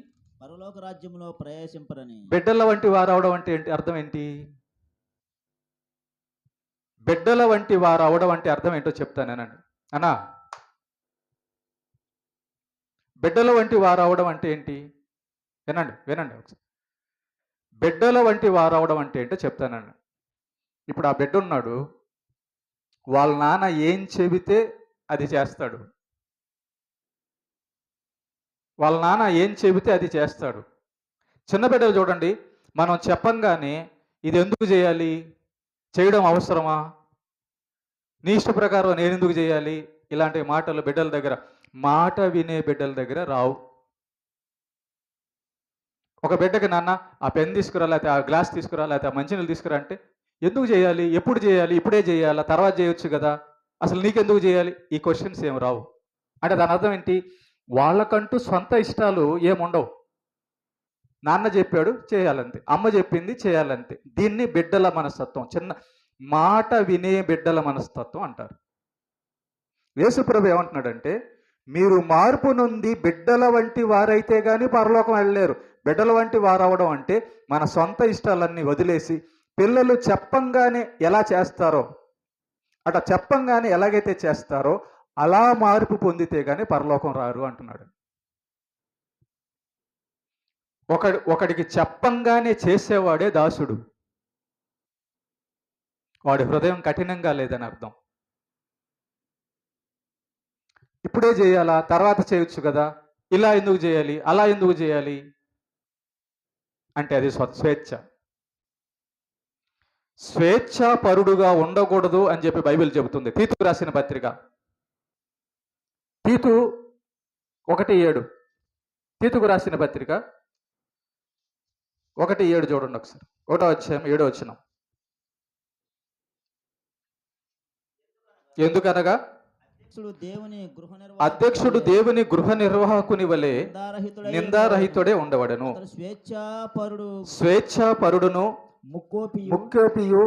పరలోక రాజ్యంలో ప్రవేశింపరని. బిడ్డల వంటి వారు అవడం అంటే ఏంటి? అర్థం ఏంటి? బిడ్డల వంటి వారు అవడం అంటే అర్థం ఏంటో చెప్తానేనండి అన్నా. బిడ్డల వంటి వారు అవడం అంటే ఏంటి? వినండి ఒకసారి. బిడ్డల వంటి వారు అవడం అంటే ఏంటో చెప్తానండి. ఇప్పుడు ఆ బిడ్డ ఉన్నాడు, వాళ్ళ నాన్న ఏం చెబితే అది చేస్తాడు. వాళ్ళ నాన్న ఏం చెబితే అది చేస్తాడు. చిన్న బిడ్డలు చూడండి, మనం చెప్పంగానే ఇది ఎందుకు చేయాలి, చేయడం అవసరమా, నీ ఇష్ట ప్రకారం నేను ఎందుకు చేయాలి, ఇలాంటి మాటలు బిడ్డల దగ్గర, మాట వినే బిడ్డల దగ్గర రావు. ఒక బిడ్డకి నాన్న ఆ పెన్ తీసుకురా, లేకపోతే ఆ గ్లాస్ తీసుకురా, లేకపోతే ఆ మంచినీళ్ళు తీసుకురా అంటే ఎందుకు చేయాలి, ఎప్పుడు చేయాలి, ఇప్పుడే చేయాలా, తర్వాత చేయొచ్చు కదా, అసలు నీకెందుకు చేయాలి, ఈ క్వశ్చన్స్ ఏం రావు. అంటే దాని అర్థం ఏంటి? వాళ్ళకంటూ సొంత ఇష్టాలు ఏముండవు. నాన్న చెప్పాడు చేయాలంతే, అమ్మ చెప్పింది చేయాలంతే. దీన్ని బిడ్డల మనస్తత్వం, చిన్న మాట వినే బిడ్డల మనస్తత్వం అంటారు. యేసుప్రభు ఏమంటున్నాడంటే, మీరు మార్పు నుండి బిడ్డల వంటి వారైతే కానీ పరలోకం వెళ్ళలేరు. బిడ్డల వంటి వారు అవడం అంటే మన సొంత ఇష్టాలన్నీ వదిలేసి పిల్లలు చెప్పంగానే ఎలా చేస్తారో, అట చెప్పంగానే ఎలాగైతే చేస్తారో అలా మార్పు పొందితే కానీ పరలోకం రారు అంటున్నాడు. ఒకడికి చెప్పంగానే చేసేవాడే దాసుడు. వాడి హృదయం కఠినంగా లేదని అర్థం. ఇప్పుడే చేయాలా, తర్వాత చేయొచ్చు కదా, ఇలా ఎందుకు చేయాలి, అలా ఎందుకు చేయాలి అంటే అది స్వేచ్ఛ. స్వేచ్ఛాపరుడుగా ఉండకూడదు అని చెప్పి బైబిల్ చెబుతుంది. తీతుకు రాసిన పత్రిక తీతు 1:7. తీతుకు రాసిన పత్రిక 1:7 చూడండి ఒకసారి. 1వ అధ్యాయం 7వ వచనం. ఎందుకనగా అధ్యక్షుడు దేవుని గృహ నిర్వాహకుని వలె నిందారహితుడే ఉండవడను. స్వేచ్ఛాపరుడును, ముక్కోపియు,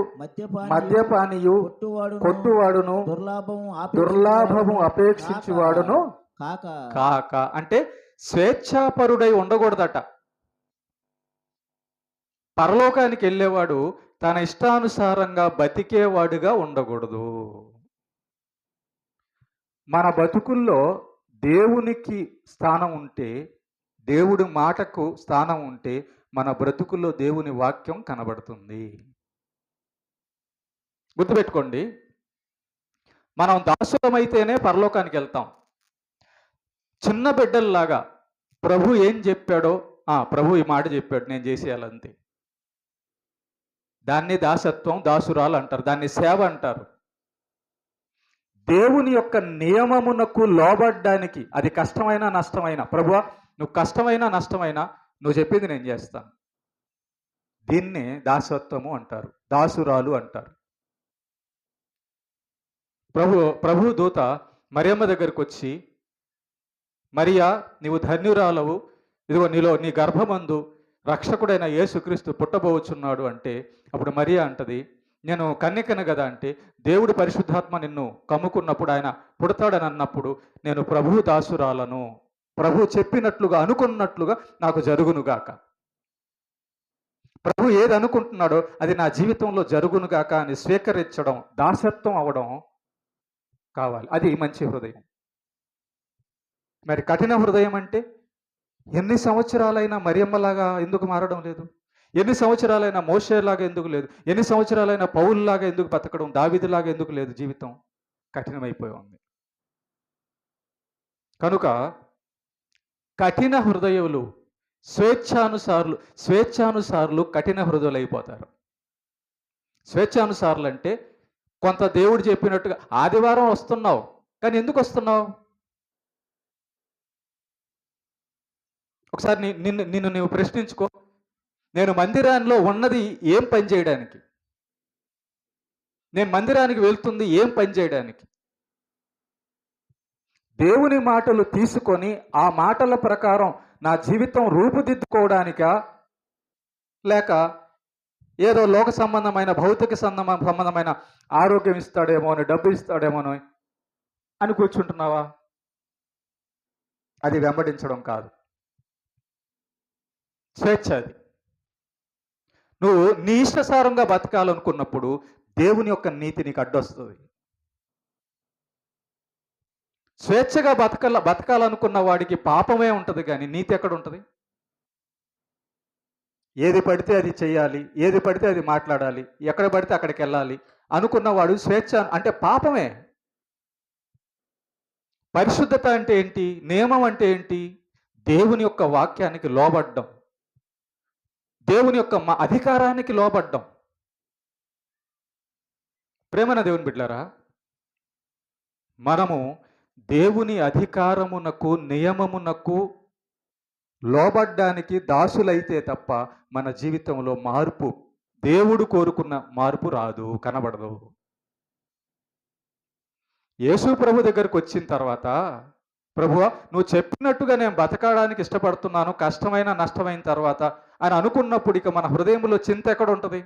మద్యపానియు, కొట్టువాడును, దుర్లాభము అపేక్షించువాడును కాక. అంటే స్వేచ్ఛాపరుడై ఉండకూడదట. పరలోకానికి వెళ్ళేవాడు తన ఇష్టానుసారంగా బతికేవాడుగా ఉండకూడదు. మన బతుకుల్లో దేవునికి స్థానం ఉంటే, దేవుడి మాటకు స్థానం ఉంటే మన బ్రతుకుల్లో దేవుని వాక్యం కనబడుతుంది. గుర్తుపెట్టుకోండి, మనం దాసులమైతేనే పరలోకానికి వెళ్తాం. చిన్న బిడ్డల్లాగా ప్రభు ఏం చెప్పాడో, ప్రభు ఈ మాట చెప్పాడు నేను చేసేయాలంతే. దాన్ని దాసత్వం, దాసురాలు అంటారు, దాన్ని సేవ అంటారు. దేవుని యొక్క నియమమునకు లోబడ్డానికి అది కష్టమైనా నష్టమైనా, ప్రభువా నువ్వు కష్టమైనా నష్టమైనా నువ్వు చెప్పింది నేను చేస్తాను, దీన్నే దాసత్వము అంటారు, దాసురాలు అంటారు. ప్రభు దూత మరియమ్మ దగ్గరికి వచ్చి, మరియా నీవు ధన్యురాలవు, ఇదిగో నీ గర్భమందు రక్షకుడైన యేసుక్రీస్తు పుట్టబోచున్నాడు అంటే, అప్పుడు మరియా అంటది, నేను కన్యకను కదా అంటే, దేవుడి పరిశుద్ధాత్మ నిన్ను కమ్ముకున్నప్పుడు, ఆయన పుడతాడని అన్నప్పుడు నేను ప్రభు దాసురాలను, ప్రభు చెప్పినట్లుగా అనుకున్నట్లుగా నాకు జరుగునుగాక. ప్రభు ఏది అనుకుంటున్నాడో అది నా జీవితంలో జరుగునుగాక అని స్వీకరించడం, దాసత్వం అవడం కావాలి. అది మంచి హృదయం. మరి కఠిన హృదయం అంటే ఎన్ని సంవత్సరాలైనా మరియమ్మలాగా ఎందుకు మారడం లేదు? ఎన్ని సంవత్సరాలైనా మోషేలాగా ఎందుకు లేదు? ఎన్ని సంవత్సరాలైనా పౌలులాగా ఎందుకు బతకడం, దావీదులాగా ఎందుకు లేదు? జీవితం కఠినమైపోయి ఉంది. కనుక కఠిన హృదయులు స్వేచ్ఛానుసారులు కఠిన హృదయులు అయిపోతారు. స్వేచ్ఛానుసారులు అంటే కొంత దేవుడు చెప్పినట్టుగా ఆదివారం వస్తున్నావు, కానీ ఎందుకు వస్తున్నావు? ఒకసారి నిన్ను నీవు ప్రశ్నించుకో. నేను మందిరాల్లో ఉన్నది ఏం పని చేయడానికి? నేను మందిరానికి వెళ్తుంది ఏం పని చేయడానికి? దేవుని మాటలు తీసుకొని ఆ మాటల ప్రకారం నా జీవితం రూపుదిద్దుకోవడానికా, లేక ఏదో లోక సంబంధమైన భౌతిక సంబంధమైన ఆరోగ్యం ఇస్తాడేమో అని, డబ్బు ఇస్తాడేమో అని కూర్చుంటున్నావా? అది వెంబడించడం కాదు, స్వేచ్ఛ. అది నువ్వు నీ ఇష్టసారంగా బతకాలనుకున్నప్పుడు దేవుని యొక్క నీతి నీకు అడ్డొస్తుంది. స్వేచ్ఛగా బతకాలనుకున్న వాడికి పాపమే ఉంటుంది, కానీ నీతి ఎక్కడ ఉంటుంది? ఏది పడితే అది చెయ్యాలి, ఏది పడితే అది మాట్లాడాలి, ఎక్కడ పడితే అక్కడికి వెళ్ళాలి అనుకున్నవాడు స్వేచ్ఛ అంటే పాపమే. పరిశుద్ధత అంటే ఏంటి? నియమం అంటే ఏంటి? దేవుని యొక్క వాక్యానికి లోబడ్డం, దేవుని యొక్క అధికారానికి లోబడ్డం. ప్రేమన దేవుని బిడ్డలారా, మనము దేవుని అధికారమునకు, నియమమునకు లోబడ్డానికి దాసులైతే తప్ప మన జీవితంలో మార్పు, దేవుడు కోరుకున్న మార్పు రాదు, కనబడదు. యేసు ప్రభు దగ్గరకు వచ్చిన తర్వాత ప్రభువా, నువ్వు చెప్పినట్టుగా నేను బతకడానికి ఇష్టపడుతున్నాను, కష్టమైన నష్టమైన తర్వాత అని అనుకున్నప్పుడు ఇక మన హృదయంలో చింత ఎక్కడ ఉంటుంది?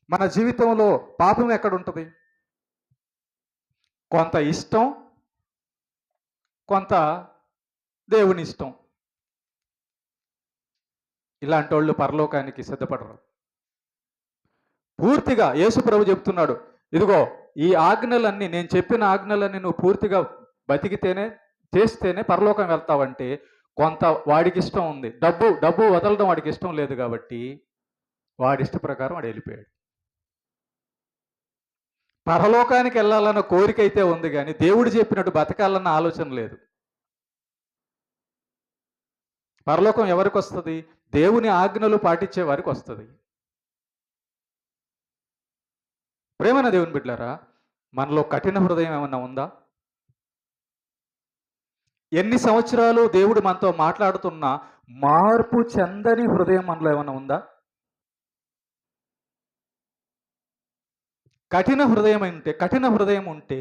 మన జీవితంలో పాపం ఎక్కడ ఉంటుంది? కొంత ఇష్టం, కొంత దేవుని ఇష్టం. ఇలాంటి వాళ్ళు పరలోకానికి సిద్ధపడరు. పూర్తిగా యేసు ప్రభు చెప్తున్నాడు, ఇదిగో ఈ ఆజ్ఞలన్నీ, నేను చెప్పిన ఆజ్ఞలన్నీ నువ్వు పూర్తిగా బతికితేనే, చేస్తేనే పరలోకం వెళ్తావంటే కొంత వాడికి ఇష్టం ఉంది. డబ్బు వదలడం వాడికి ఇష్టం లేదు కాబట్టి వాడి ఇష్ట ప్రకారం వాడు వెళ్ళిపోయాడు. పరలోకానికి వెళ్ళాలన్న కోరిక అయితే ఉంది కానీ దేవుడు చెప్పినట్టు బతకాలన్న ఆలోచన లేదు. పరలోకం ఎవరికి వస్తుంది? దేవుని ఆజ్ఞలు పాటించే వారికి వస్తుంది. ప్రేమైన దేవుని బిడ్డలారా, మనలో కఠిన హృదయం ఏమన్నా ఉందా? ఎన్ని సంవత్సరాలు దేవుడు మనతో మాట్లాడుతున్నా మార్పు చెందని హృదయం మనలో ఏమన్నా ఉందా? కఠిన హృదయం ఉంటే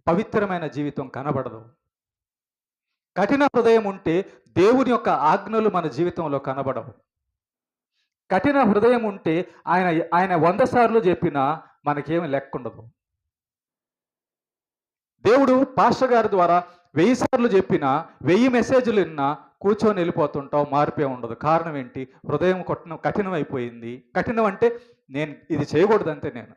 పవిత్రమైన జీవితం కనబడదు. కఠిన హృదయం ఉంటే దేవుని యొక్క ఆజ్ఞలు మన జీవితంలో కనబడవు. కఠిన హృదయం ఉంటే ఆయన 100 సార్లు చెప్పినా మనకేమి లెక్క ఉండదు. దేవుడు పాస్టర్ గారి ద్వారా 1000 సార్లు చెప్పినా, 1000 మెసేజ్లు విన్నా కూర్చొని వెళ్ళిపోతుంటావు, మార్పే ఉండదు. కారణం ఏంటి? హృదయం కఠినం అయిపోయింది. కఠినం అంటే నేను ఇది చేయకూడదంటే నేను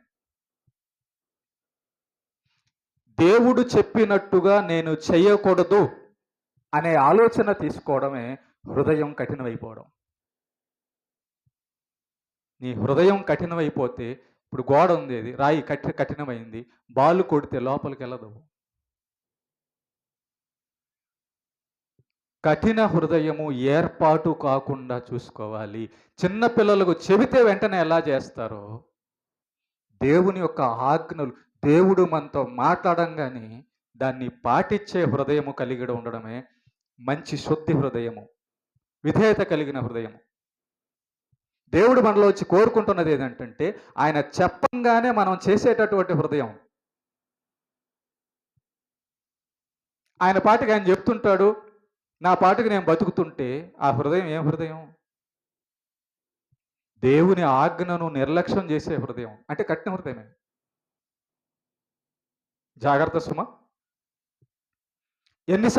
దేవుడు చెప్పినట్టుగా నేను చేయకూడదు అనే ఆలోచన తీసుకోవడమే హృదయం కఠినమైపోవడం. నీ హృదయం కఠినమైపోతే, ఇప్పుడు గోడ ఉంది, అది రాయి కఠినమైంది, బాలు కొడితే లోపలికి వెళ్ళదు. కఠిన హృదయము ఏర్పాటు కాకుండా చూసుకోవాలి. చిన్న పిల్లలకు చెబితే వెంటనే ఎలా చేస్తారో, దేవుని యొక్క ఆజ్ఞలు, దేవుడు మనతో మాట్లాడంగానే దాన్ని పాటించే హృదయము కలిగి ఉండడమే మంచి శుద్ధి హృదయము, విధేయత కలిగిన హృదయము. దేవుడు మనలో వచ్చి కోరుకుంటున్నది ఏంటంటే, ఆయన చెప్పంగానే మనం చేసేటటువంటి హృదయం. ఆయన పాటికి ఆయన చెప్తుంటాడు, నా పాటికి నేను బతుకుతుంటే ఆ హృదయం ఏం హృదయం? దేవుని ఆజ్ఞను నిర్లక్ష్యం చేసే హృదయం అంటే కఠిన హృదయమే. జాగ్రత్త సుమ. ఎన్ని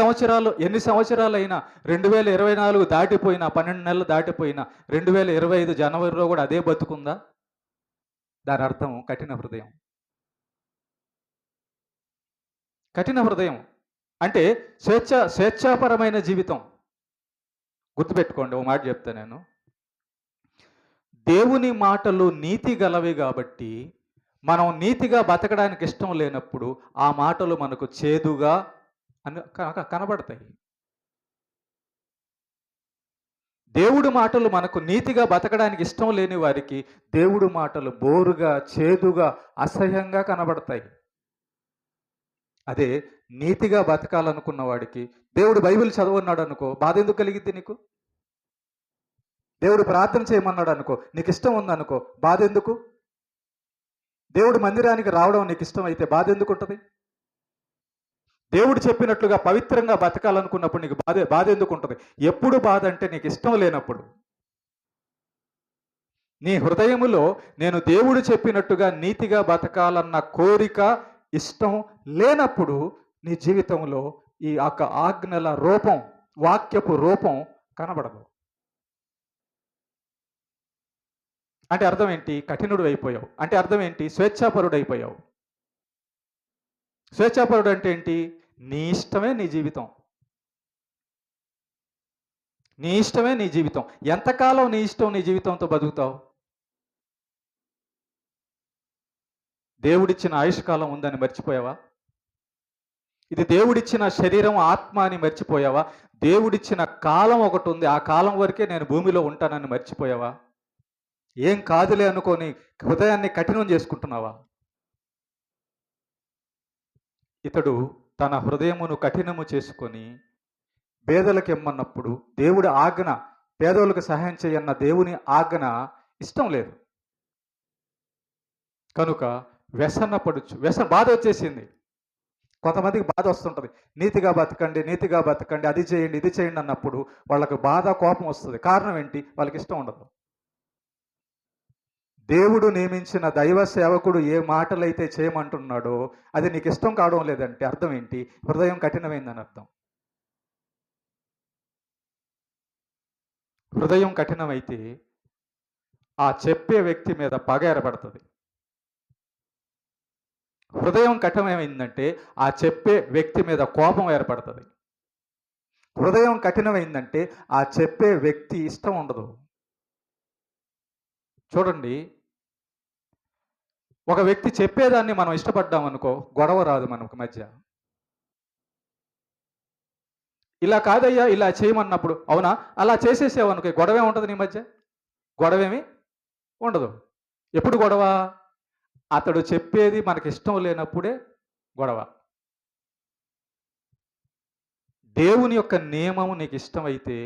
సంవత్సరాలైనా 2024 దాటిపోయినా, 12 నెలలు దాటిపోయినా, 2025 జనవరిలో కూడా అదే బతుకుందా? దాని అర్థం కఠిన హృదయం. కఠిన హృదయం అంటే స్వేచ్ఛాపరమైన జీవితం. గుర్తుపెట్టుకోండి, ఓ మాట చెప్తా నేను. దేవుని మాటలు నీతి గలవి కాబట్టి మనం నీతిగా బతకడానికి ఇష్టం లేనప్పుడు ఆ మాటలు మనకు చేదుగా కనబడతాయి. దేవుడు మాటలు మనకు నీతిగా బతకడానికి ఇష్టం లేని వారికి దేవుడు మాటలు బోరుగా, చేదుగా, అసహ్యంగా కనబడతాయి. అదే నీతిగా బతకాలనుకున్న వాడికి, దేవుడు బైబిల్ చదవన్నాడు అనుకో, బాధ ఎందుకు కలిగిద్ది నీకు? దేవుడు ప్రార్థన చేయమన్నాడు అనుకో, నీకు ఇష్టం ఉందనుకో, బాధ ఎందుకు? దేవుడు మందిరానికి రావడం నీకు ఇష్టం అయితే బాధ ఎందుకు ఉంటుంది? దేవుడు చెప్పినట్లుగా పవిత్రంగా బతకాలనుకున్నప్పుడు నీకు బాధ ఎందుకు ఉంటుంది? ఎప్పుడు బాధ అంటే నీకు ఇష్టం లేనప్పుడు. నీ హృదయములో నేను దేవుడు చెప్పినట్టుగా నీతిగా బతకాలన్న కోరిక, ఇష్టం లేనప్పుడు నీ జీవితంలో ఈ యొక్క ఆజ్ఞల రూపం, వాక్యపు రూపం కనబడదు. అంటే అర్థం ఏంటి? కఠినుడు అయిపోయావు. అంటే అర్థం ఏంటి? స్వేచ్ఛాపరుడు అయిపోయావు. స్వేచ్ఛాపరుడు అంటే ఏంటి? నీ ఇష్టమే నీ జీవితం. నీ ఇష్టమే నీ జీవితం. ఎంతకాలం నీ ఇష్టం నీ జీవితంతో బతుకుతావు? దేవుడిచ్చిన ఆయుష్కాలం ఉందని మర్చిపోయావా? ఇది దేవుడిచ్చిన శరీరం, ఆత్మ అని మర్చిపోయావా? దేవుడిచ్చిన కాలం ఒకటి ఉంది, ఆ కాలం వరకే నేను భూమిలో ఉంటానని మర్చిపోయావా? ఏం కాదులే అనుకొని హృదయాన్ని కఠినం చేసుకుంటున్నావా? ఇతడు తన హృదయమును కఠినము చేసుకొని పేదలకు ఇమ్మన్నప్పుడు దేవుడి ఆజ్ఞ, పేదోళ్ళకు సహాయం చేయన్న దేవుని ఆజ్ఞ ఇష్టం లేదు కనుక బాధ వచ్చేసింది. కొంతమందికి బాధ వస్తుంటుంది, నీతిగా బతకండి, నీతిగా బతకండి, అది చేయండి, ఇది చేయండి అన్నప్పుడు వాళ్ళకు బాధ, కోపం వస్తుంది. కారణం ఏంటి? వాళ్ళకి ఇష్టం ఉండదు. దేవుడు నియమించిన దైవ సేవకుడు ఏ మాటలైతే చేయమంటున్నాడో అది నీకు ఇష్టం కావడం లేదంటే అర్థం ఏంటి? హృదయం కఠినమైందని అర్థం. హృదయం కఠినమైతే ఆ చెప్పే వ్యక్తి మీద పగ ఏర్పడుతుంది. హృదయం కఠినమైందంటే ఆ చెప్పే వ్యక్తి మీద కోపం ఏర్పడుతుంది. హృదయం కఠినమైందంటే ఆ చెప్పే వ్యక్తి ఇష్టం ఉండదు. చూడండి, ఒక వ్యక్తి చెప్పేదాన్ని మనం ఇష్టపడ్డాం అనుకో, గొడవ రాదు మనకు మధ్య. ఇలా కాదయ్యా, ఇలా చేయమన్నప్పుడు అవునా అలా చేసేసావనుకో, గొడవే ఉంటుంది నీ మధ్య? గొడవేమి ఉండదు. ఎప్పుడు గొడవ? అతడు చెప్పేది మనకి ఇష్టం లేనప్పుడే గొడవ. దేవుని యొక్క నియమం నీకు ఇష్టమైతే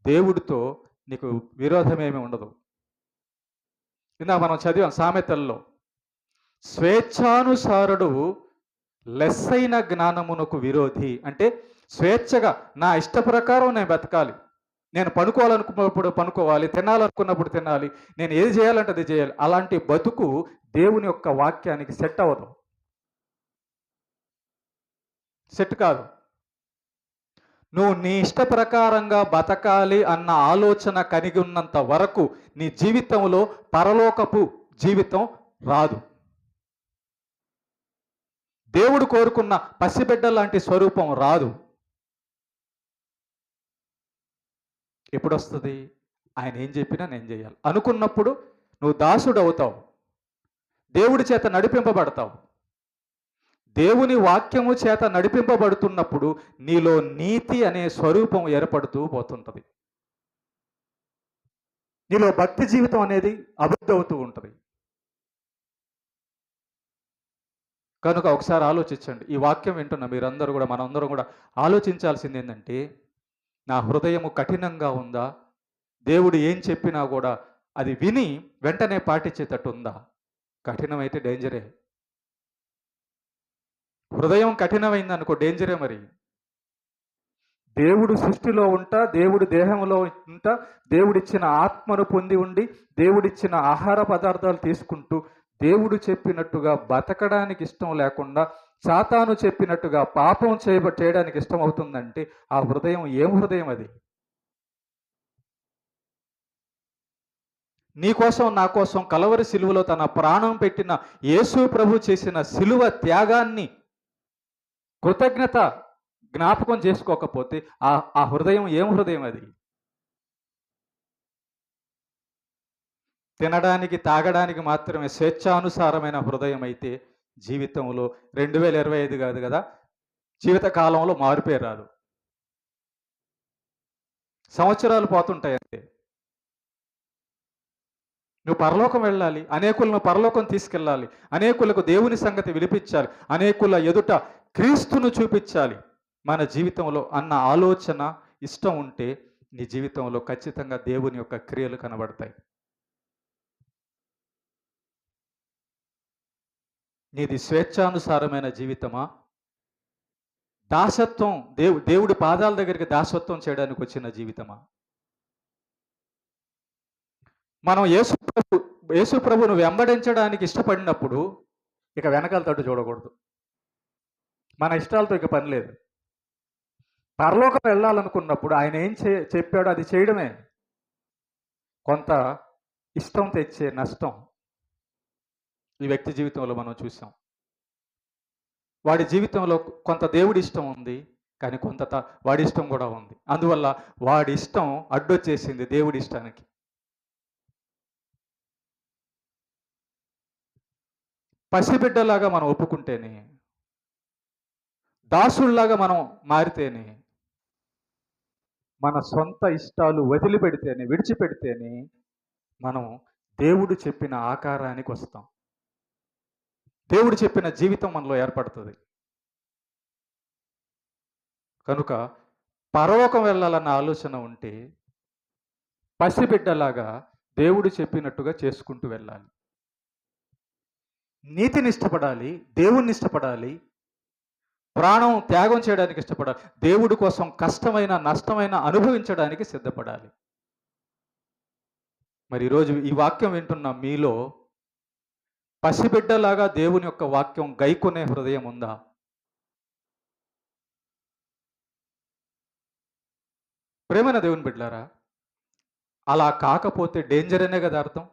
దేవుడితో నీకు విరోధమేమి ఉండదు. ఇందాక మనం చదివాం సామెతల్లో, స్వేచ్ఛానుసారుడు లెస్సైన జ్ఞానమునకు విరోధి. అంటే స్వేచ్ఛగా నా ఇష్ట ప్రకారం నేను బతకాలి, నేను పనుకోవాలనుకున్నప్పుడు పనుకోవాలి, తినాలనుకున్నప్పుడు తినాలి, నేను ఏది చేయాలంటే అది చేయాలి. అలాంటి బతుకు దేవుని యొక్క వాక్యానికి సెట్ అవ్వదు, సెట్ కాదు. నువ్వు నీ ఇష్ట ప్రకారంగా బతకాలి అన్న ఆలోచన కలిగి ఉన్నంత వరకు నీ జీవితంలో పరలోకపు జీవితం రాదు. దేవుడు కోరుకున్న పసిబిడ్డ లాంటి స్వరూపం రాదు. ఎప్పుడు వస్తుంది? ఆయన ఏం చెప్పినా నేను చేయాలి అనుకున్నప్పుడు నువ్వు దాసుడు అవుతావు, దేవుడి చేత నడిపింపబడతావు. దేవుని వాక్యము చేత నడిపింపబడుతున్నప్పుడు నీలో నీతి అనే స్వరూపం ఏర్పడుతూ పోతుంటుంది. నీలో భక్తి జీవితం అనేది అభివృద్ధి అవుతూ ఉంటుంది. కనుక ఒకసారి ఆలోచించండి. ఈ వాక్యం వింటున్న మీరందరూ కూడా, మనందరం కూడా ఆలోచించాల్సింది ఏంటంటే, నా హృదయము కఠినంగా ఉందా? దేవుడు ఏం చెప్పినా కూడా అది విని వెంటనే పాటించేటట్టు ఉందా? కఠినమైతే డేంజరే. హృదయం కఠినమైందనుకో డేంజరే. మరి దేవుడు సృష్టిలో ఉంటా, దేవుడి దేహంలో ఉంటా, దేవుడిచ్చిన ఆత్మను పొంది ఉండి, దేవుడిచ్చిన ఆహార పదార్థాలు తీసుకుంటూ దేవుడు చెప్పినట్టుగా బతకడానికి ఇష్టం లేకుండా సాతాను చెప్పినట్టుగా పాపం చేయడానికి ఇష్టం అవుతుందంటే ఆ హృదయం ఏం హృదయం అది? నీకోసం నా కోసం కలవరి సిలువలో తన ప్రాణం పెట్టిన యేసు ప్రభు చేసిన సిలువ త్యాగాన్ని కృతజ్ఞత జ్ఞాపకం చేసుకోకపోతే ఆ హృదయం ఏం హృదయం అది? తినడానికి తాగడానికి మాత్రమే స్వేచ్ఛానుసారమైన హృదయం అయితే జీవితంలో 2025 కాదు కదా, జీవితకాలంలో మార్పే రాదు. సంవత్సరాలు పోతుంటాయి అంతే. నువ్వు పరలోకం వెళ్ళాలి, అనేకులను పరలోకం తీసుకెళ్ళాలి, అనేకులకు దేవుని సంగతి వినిపించాలి, అనేకుల ఎదుట క్రీస్తును చూపించాలి మన జీవితంలో అన్న ఆలోచన ఇష్టం ఉంటే నీ జీవితంలో ఖచ్చితంగా దేవుని యొక్క క్రియలు కనబడతాయి. నీది స్వేచ్ఛానుసారమైన జీవితమా? దాసత్వం, దేవుడి పాదాల దగ్గరికి దాసత్వం చేయడానికి వచ్చిన జీవితమా? మనం యేసు ప్రభును వెంబడించడానికి ఇష్టపడినప్పుడు ఇక వెనకాల తట్టు చూడకూడదు. మన ఇష్టాలతో ఇక పని లేదు. పరలోకం వెళ్ళాలనుకున్నప్పుడు ఆయన ఏం చెప్పాడో అది చేయడమే. కొంత ఇష్టం తెచ్చే నష్టం ఈ వ్యక్తి జీవితంలో మనం చూసాం. వాడి జీవితంలో కొంత దేవుడి ఇష్టం ఉంది, కానీ కొంత వాడి ఇష్టం కూడా ఉంది. అందువల్ల వాడి ఇష్టం అడ్డొచ్చేసింది దేవుడి ఇష్టానికి. పసిబిడ్డలాగా మనం ఒప్పుకుంటేనే, దాసుల్లాగా మనం మారితేనే, మన సొంత ఇష్టాలు విడిచిపెడితేనే మనం దేవుడు చెప్పిన ఆకారానికి వస్తాం. దేవుడు చెప్పిన జీవితం మనలో ఏర్పడుతుంది. కనుక పరలోకం వెళ్ళాలన్న ఆలోచన ఉంటే పసిబిడ్డలాగా దేవుడు చెప్పినట్టుగా చేసుకుంటూ వెళ్ళాలి. నీతిని ఇష్టపడాలి, దేవుణ్ణి ఇష్టపడాలి, ప్రాణం త్యాగం చేయడానికి ఇష్టపడాలి. దేవుడి కోసం కష్టమైన నష్టమైన అనుభవించడానికి సిద్ధపడాలి. మరి ఈరోజు ఈ వాక్యం వింటున్న మీలో పసిబిడ్డలాగా దేవుని యొక్క వాక్యం గైకొనే హృదయం ఉందా? ప్రేమైన దేవుని బిడ్డలారా, అలా కాకపోతే డేంజర్ అనే కదా అర్థం.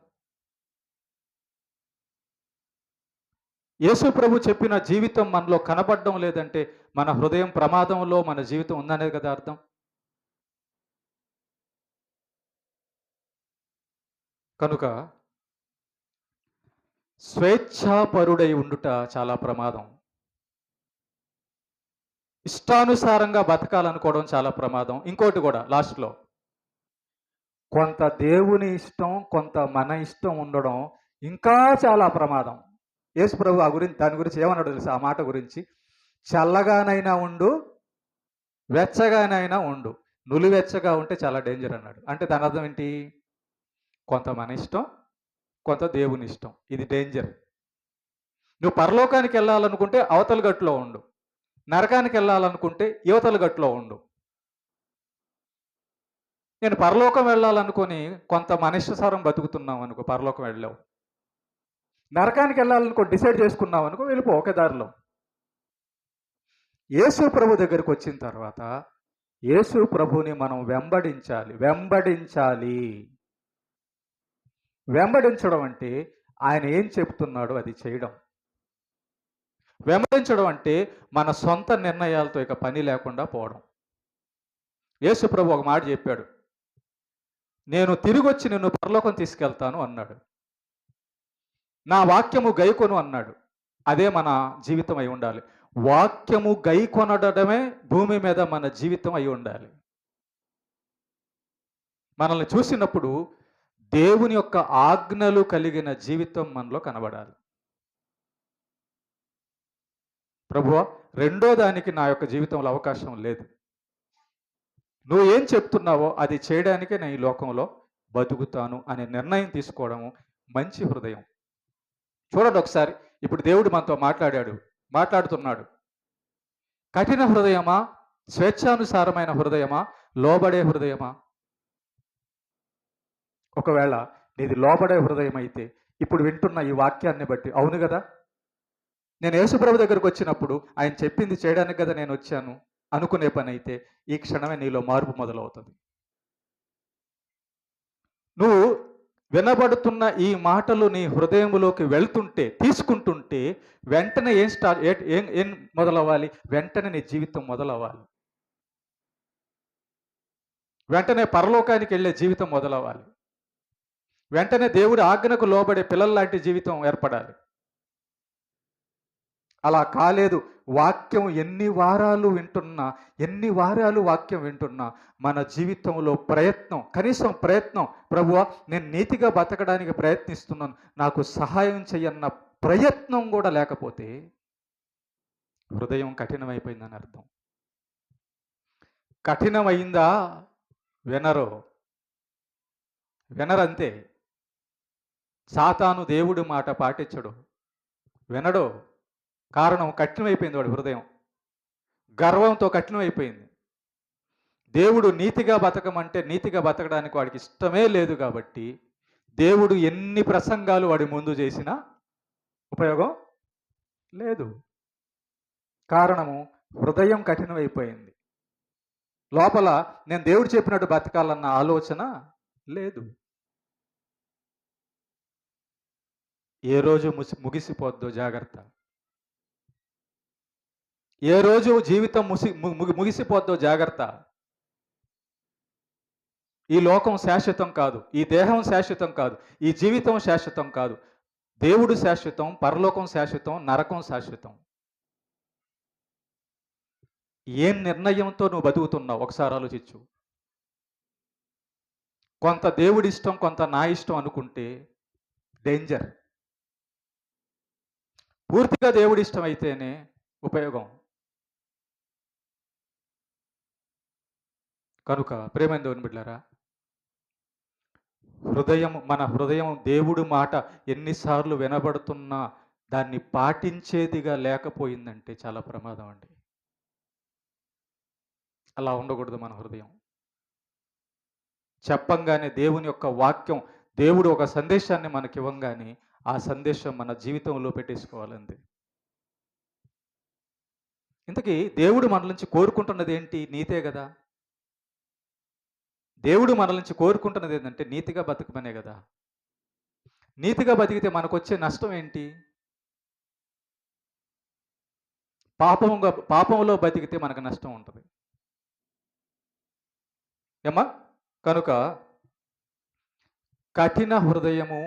యేసు ప్రభు చెప్పిన జీవితం మనలో కనబడడం లేదంటే మన హృదయం ప్రమాదంలో మన జీవితం ఉందనేది కదా అర్థం. కనుక స్వేచ్ఛాపరుడై ఉండుట చాలా ప్రమాదం. ఇష్టానుసారంగా బతకాలనుకోవడం చాలా ప్రమాదం. ఇంకోటి కూడా లాస్ట్లో, కొంత దేవుని ఇష్టం కొంత మన ఇష్టం ఉండడం ఇంకా చాలా ప్రమాదం. యేసు ప్రభు దాని గురించి ఏమన్నాడు తెలుసా? ఆ మాట గురించి, చల్లగానైనా ఉండు వెచ్చగానైనా ఉండు, నులివెచ్చగా ఉంటే చాలా డేంజర్ అన్నాడు. అంటే దాని అర్థం ఏంటి? కొంత మన ఇష్టం కొంత దేవుని ఇష్టం, ఇది డేంజర్. నువ్వు పరలోకానికి వెళ్ళాలనుకుంటే అవతల గట్టులో ఉండు, నరకానికి వెళ్ళాలనుకుంటే యువతల గట్టులో ఉండు. నేను పరలోకం వెళ్ళాలనుకొని కొంత మన ఇష్టసారం బతుకుతున్నాం అనుకో, పరలోకం వెళ్ళావు. నరకానికి వెళ్ళాలనుకో డిసైడ్ చేసుకున్నావు అనుకో, వెళ్ళిపో ఒకే దారిలో. యేసు ప్రభు దగ్గరికి వచ్చిన తర్వాత యేసు ప్రభుని మనం వెంబడించడం అంటే ఆయన ఏం చెప్తున్నాడో అది చేయడం. వెంబడించడం అంటే మన సొంత నిర్ణయాలతో ఇక పని లేకుండా పోవడం. యేసు ప్రభు ఒక మాట చెప్పాడు, నేను తిరిగి వచ్చి నిన్ను పరలోకం తీసుకెళ్తాను అన్నాడు. నా వాక్యము గైకొను అన్నాడు. అదే మన జీవితం అయి ఉండాలి. వాక్యము గైకొనడమే భూమి మీద మన జీవితం అయి ఉండాలి. మనల్ని చూసినప్పుడు దేవుని యొక్క ఆజ్ఞలు కలిగిన జీవితం మనలో కనబడాలి. ప్రభువా, రెండో దానికి నా యొక్క జీవితంలో అవకాశం లేదు, నువ్వు ఏం చెప్తున్నావో అది చేయడానికే నేను ఈ లోకంలో బతుకుతాను అనే నిర్ణయం తీసుకోవడము మంచి హృదయం. చూడండి ఒకసారి, ఇప్పుడు దేవుడు మనతో మాట్లాడుతున్నాడు. కఠిన హృదయమా, స్వేచ్ఛానుసారమైన హృదయమా, లోబడే హృదయమా? ఒకవేళ నీది లోబడే హృదయం అయితే ఇప్పుడు వింటున్న ఈ వాక్యాన్ని బట్టి అవును కదా, నేను యేసుప్రభు దగ్గరకు వచ్చినప్పుడు ఆయన చెప్పింది చేయడానికి కదా నేను వచ్చాను అనుకునే పని అయితే ఈ క్షణమే నీలో మార్పు మొదలవుతుంది. నువ్వు వినబడుతున్న ఈ మాటలు నీ హృదయంలోకి వెళ్తుంటే, తీసుకుంటుంటే వెంటనే ఏం మొదలవ్వాలి? వెంటనే నీ జీవితం మొదలవ్వాలి. వెంటనే పరలోకానికి వెళ్ళే జీవితం మొదలవ్వాలి. వెంటనే దేవుడి ఆజ్ఞకు లోబడే పిల్లల్లాంటి జీవితం ఏర్పడాలి. అలా కాలేదు. వాక్యం ఎన్ని వారాలు వాక్యం వింటున్నా మన జీవితంలో కనీసం ప్రయత్నం, ప్రభువా నేను నీతిగా బతకడానికి ప్రయత్నిస్తున్నాను, నాకు సహాయం చెయ్యన్న ప్రయత్నం కూడా లేకపోతే హృదయం కఠినమైపోయిందని అర్థం. కఠినమైందా? వినరంతే. సాతాను దేవుడి మాట పాటించడు, వినడు. కారణం కఠినమైపోయింది వాడి హృదయం, గర్వంతో కఠినమైపోయింది. దేవుడు నీతిగా బతకమంటే నీతిగా బతకడానికి వాడికి ఇష్టమే లేదు. కాబట్టి దేవుడు ఎన్ని ప్రసంగాలు వాడి ముందు చేసినా ఉపయోగం లేదు. కారణము హృదయం కఠినమైపోయింది. లోపల నేను దేవుడు చెప్పినట్టు బతకాలన్న ఆలోచన లేదు. ఏ రోజు ముగిసిపోద్దో జాగ్రత్త. ఏ రోజు జీవితం ముగిసిపోద్దో జాగ్రత్త. ఈ లోకం శాశ్వతం కాదు, ఈ దేహం శాశ్వతం కాదు, ఈ జీవితం శాశ్వతం కాదు. దేవుడు శాశ్వతం, పరలోకం శాశ్వతం, నరకం శాశ్వతం. ఏం నిర్ణయంతో నువ్వు బతుకుతున్నావు ఒకసారి ఆలోచించు. కొంత దేవుడి ఇష్టం కొంత నా ఇష్టం అనుకుంటే డేంజర్. పూర్తిగా దేవుడి ఇష్టం అయితేనే ఉపయోగం. కనుక ప్రేమైన దేవుని బిడ్డలారా, మన హృదయం దేవుడి మాట ఎన్నిసార్లు వినబడుతున్నా దాన్ని పాటించేదిగా లేకపోయిందంటే చాలా ప్రమాదం అండి. అలా ఉండకూడదు మన హృదయం. చెప్పంగానే దేవుని యొక్క వాక్యం, దేవుడు ఒక సందేశాన్ని మనకి ఇవ్వంగానే ఆ సందేశం మన జీవితంలో పెట్టేసుకోవాలంతే. ఇంతకీ దేవుడు మన నుంచి కోరుకుంటున్నది ఏంటి? నీతే కదా. దేవుడు మన నుంచి కోరుకుంటున్నది ఏంటంటే నీతిగా బతకమనే కదా. నీతిగా బతికితే మనకొచ్చే నష్టం ఏంటి? పాపంలో బతికితే మనకు నష్టం ఉంటుంది ఏమ్మా. కనుక కఠిన హృదయము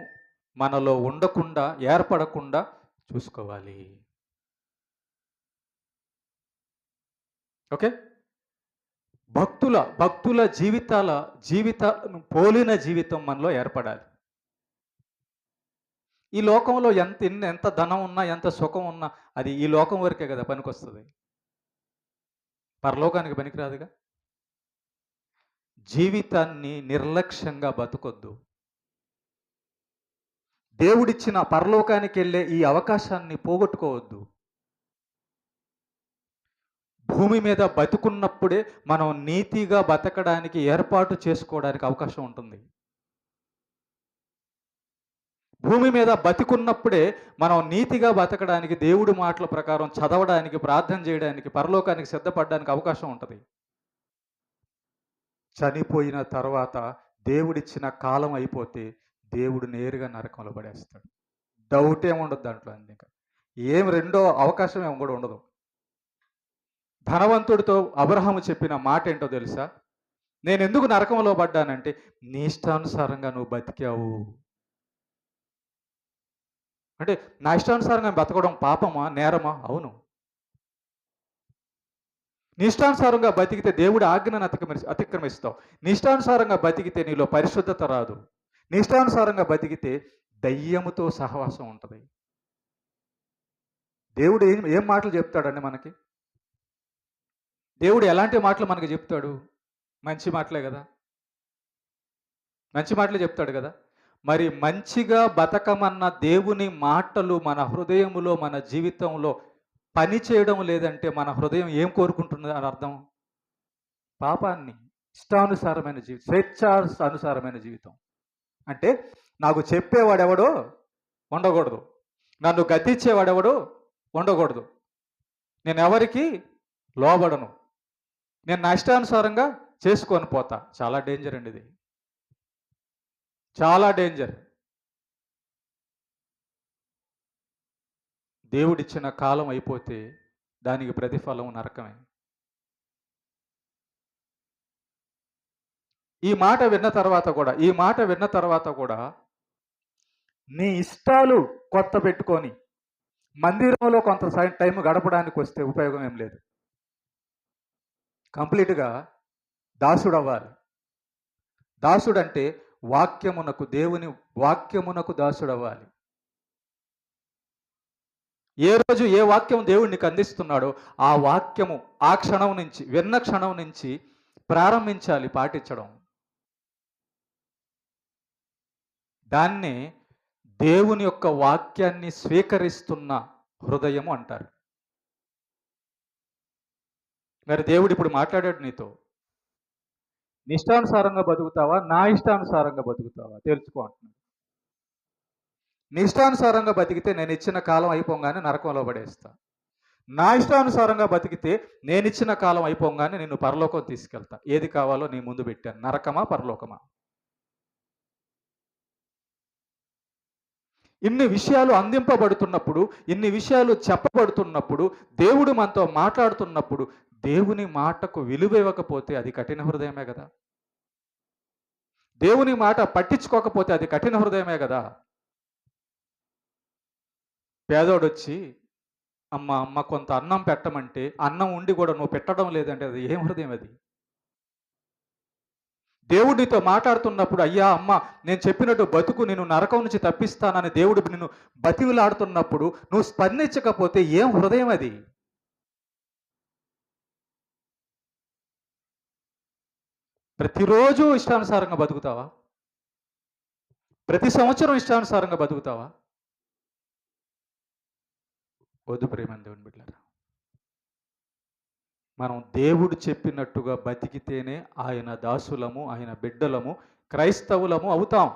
మనలో ఉండకుండా, ఏర్పడకుండా చూసుకోవాలి. ఓకే. భక్తుల జీవితాలను పోలిన జీవితం మనలో ఏర్పడాలి. ఈ లోకంలో ఎంత ధనం ఉన్నా, ఎంత సుఖం ఉన్నా అది ఈ లోకం వరకే కదా పనికొస్తుంది, పరలోకానికి పనికిరాదుగా. జీవితాన్ని నిర్లక్ష్యంగా బతకొద్దు. దేవుడిచ్చిన పరలోకానికి వెళ్ళే ఈ అవకాశాన్ని పోగొట్టుకోవద్దు. భూమి మీద బతుకున్నప్పుడే మనం నీతిగా బతకడానికి ఏర్పాటు చేసుకోవడానికి అవకాశం ఉంటుంది. భూమి మీద బతికున్నప్పుడే మనం నీతిగా బతకడానికి, దేవుడి మాటల ప్రకారం చదవడానికి, ప్రార్థన చేయడానికి, పరలోకానికి సిద్ధపడడానికి అవకాశం ఉంటుంది. చనిపోయిన తర్వాత దేవుడిచ్చిన కాలం అయిపోతే దేవుడు నేరుగా నరకంలో పడేస్తాడు. డౌట్ ఏముండదు దాంట్లో. ఇంకా ఏం రెండో అవకాశం ఏమి కూడా ఉండదు. ధనవంతుడితో అబ్రహాము చెప్పిన మాట ఏంటో తెలుసా? నేను ఎందుకు నరకంలో పడ్డానంటే నీ ఇష్టానుసారంగా నువ్వు బతికావు. అంటే నా ఇష్టానుసారంగా బతకడం పాపమా, నేరమా? అవును. నీ ఇష్టానుసారంగా బతికితే దేవుడి ఆజ్ఞను అతిక్రమిస్తావు. నీ ఇష్టానుసారంగా బతికితే నీలో పరిశుద్ధత రాదు. నీ ఇష్టానుసారంగా బతికితే దయ్యముతో సహవాసం ఉంటుంది. దేవుడు ఏం మాటలు చెప్తాడండి మనకి? దేవుడు ఎలాంటి మాటలు మనకి చెప్తాడు? మంచి మాటలే కదా. మంచి మాటలే చెప్తాడు కదా. మరి మంచిగా బతకమన్న దేవుని మాటలు మన హృదయములో, మన జీవితంలో పని చేయడం లేదంటే మన హృదయం ఏం కోరుకుంటుంది అని అర్థం? పాపాన్ని, ఇష్టానుసారమైన జీవితం, స్వేచ్ఛానుసారమైన జీవితం. అంటే నాకు చెప్పేవాడెవడో ఉండకూడదు, నన్ను గద్దించేవాడెవడో ఉండకూడదు, నేను ఎవరికి లోబడను, నేను నా ఇష్టానుసారంగా చేసుకొని పోతా. చాలా డేంజర్ అండి ఇది, చాలా డేంజర్. దేవుడిచ్చిన కాలం అయిపోతే దానికి ప్రతిఫలం నరకమే. ఈ మాట విన్న తర్వాత కూడా నీ ఇష్టాలు కొత్త పెట్టుకొని మందిరంలో కొంత టైం గడపడానికి వస్తే ఉపయోగం ఏం లేదు. కంప్లీట్గా దాసుడు అవ్వాలి. దాసుడు అంటే వాక్యమునకు, దేవుని వాక్యమునకు దాసుడు అవ్వాలి. ఏ రోజు ఏ వాక్యం దేవుడు నీకు అందిస్తున్నాడో ఆ వాక్యము ఆ క్షణం నుంచి, విన్న క్షణం నుంచి ప్రారంభించాలి పాటించడం. దాన్నే దేవుని యొక్క వాక్యాన్ని స్వీకరిస్తున్న హృదయము అంటారు. మరి దేవుడు ఇప్పుడు మాట్లాడాడు నీతో. నీ ఇష్టానుసారంగా బతుకుతావా, నా ఇష్టానుసారంగా బతుకుతావా తెలుసుకో అంటున్నాడు. నీ ఇష్టానుసారంగా బతికితే నేను ఇచ్చిన కాలం అయిపోగానే నరకంలో పడేస్తా. నా ఇష్టానుసారంగా బతికితే నేను ఇచ్చిన కాలం అయిపోగానే నిన్ను పరలోకం తీసుకెళ్తా. ఏది కావాలో నీ ముందు పెట్టాను, నరకమా పరలోకమా? ఇన్ని విషయాలు అందింపబడుతున్నప్పుడు, ఇన్ని విషయాలు చెప్పబడుతున్నప్పుడు, దేవుడు మనతో మాట్లాడుతున్నప్పుడు దేవుని మాటకు విలువ ఇవ్వకపోతే అది కఠిన హృదయమే కదా. దేవుని మాట పట్టించుకోకపోతే అది కఠిన హృదయమే కదా. పేదోడు వచ్చి అమ్మ కొంత అన్నం పెట్టమంటే అన్నం ఉండి కూడా నువ్వు పెట్టడం లేదంటే అది ఏం హృదయం అది? దేవుడితో మాట్లాడుతున్నప్పుడు అయ్యా అమ్మ నేను చెప్పినట్టు బతుకు, నేను నరకం నుంచి తప్పిస్తానని దేవుడు నిన్ను బతివిలాడుతున్నప్పుడు నువ్వు స్పందించకపోతే ఏం హృదయం అది? ప్రతిరోజు ఇష్టానుసారంగా బతుకుతావా? ప్రతి సంవత్సరం ఇష్టానుసారంగా బతుకుతావా? వద్దు ప్రేమ దేవుని బిడ్డలారా. మనం దేవుడు చెప్పినట్టుగా బతికితేనే ఆయన దాసులము, ఆయన బిడ్డలము, క్రైస్తవులము అవుతాం.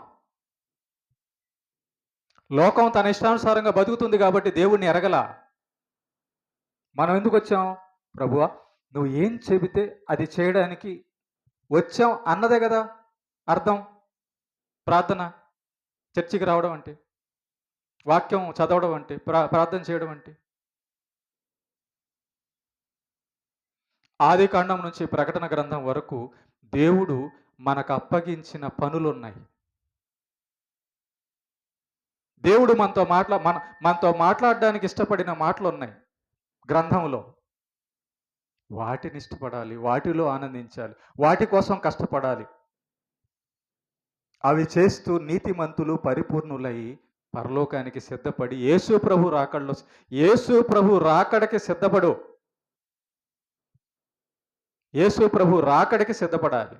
లోకం తన ఇష్టానుసారంగా బతుకుతుంది కాబట్టి దేవుణ్ణి ఎరగల. మనం ఎందుకు వచ్చాం? ప్రభువా, నువ్వు ఏం చెబితే అది చేయడానికి వచ్చాం అన్నదే కదా అర్థం. ప్రార్థన, చర్చికి రావడం అంటే, వాక్యం చదవడం అంటే, ప్రార్థన చేయడం అంటే. ఆది కాండం నుంచి ప్రకటన గ్రంథం వరకు దేవుడు మనకు అప్పగించిన పనులున్నాయి. దేవుడు మనతో మాట్లాడడానికి ఇష్టపడిన మాటలు ఉన్నాయి గ్రంథంలో. వాటిని ఇష్టపడాలి, వాటిలో ఆనందించాలి, వాటి కోసం కష్టపడాలి. అవి చేస్తూ నీతిమంతులు పరిపూర్ణులై పరలోకానికి సిద్ధపడి యేసు ప్రభు రాకడకి సిద్ధపడు. యేసు ప్రభు రాకడకి సిద్ధపడాలి.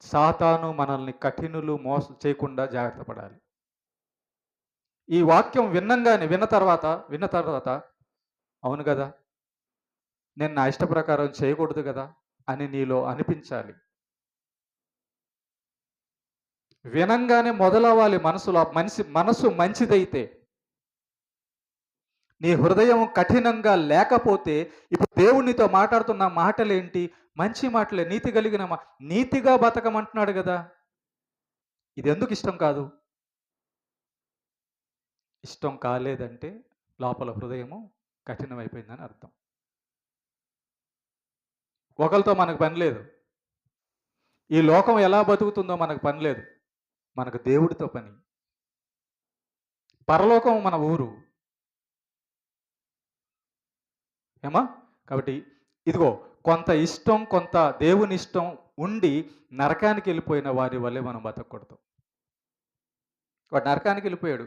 సాతాను మనల్ని కఠినులు మోసం చేయకుండా జాగ్రత్త పడాలి. ఈ వాక్యం విన్న తర్వాత అవును కదా, నేను నా ఇష్ట ప్రకారం చేయకూడదు కదా అని నీలో అనిపించాలి. వినంగానే మొదలవ్వాలి మనసులో. మనసు మంచిదైతే. నీ హృదయం కఠినంగా లేకపోతే, ఇప్పుడు దేవునితో మాట్లాడుతున్న మాటలేంటి? మంచి మాటలే, నీతి కలిగిన నీతిగా బతకమంటున్నాడు కదా. ఇది ఎందుకు ఇష్టం కాదు? ఇష్టం కాలేదంటే లోపల హృదయము కఠినమైపోయిందని అర్థం. ఒకరితో మనకు పని లేదు. ఈ లోకం ఎలా బతుకుతుందో మనకు పని లేదు. మనకు దేవుడితో పని. పరలోకం మన ఊరు. ఏమా? కాబట్టి ఇదిగో, కొంత ఇష్టం, కొంత దేవుని ఇష్టం ఉండి నరకానికి వెళ్ళిపోయిన వారి వల్లే మనం బతకూడదు. వాడు నరకానికి వెళ్ళిపోయాడు,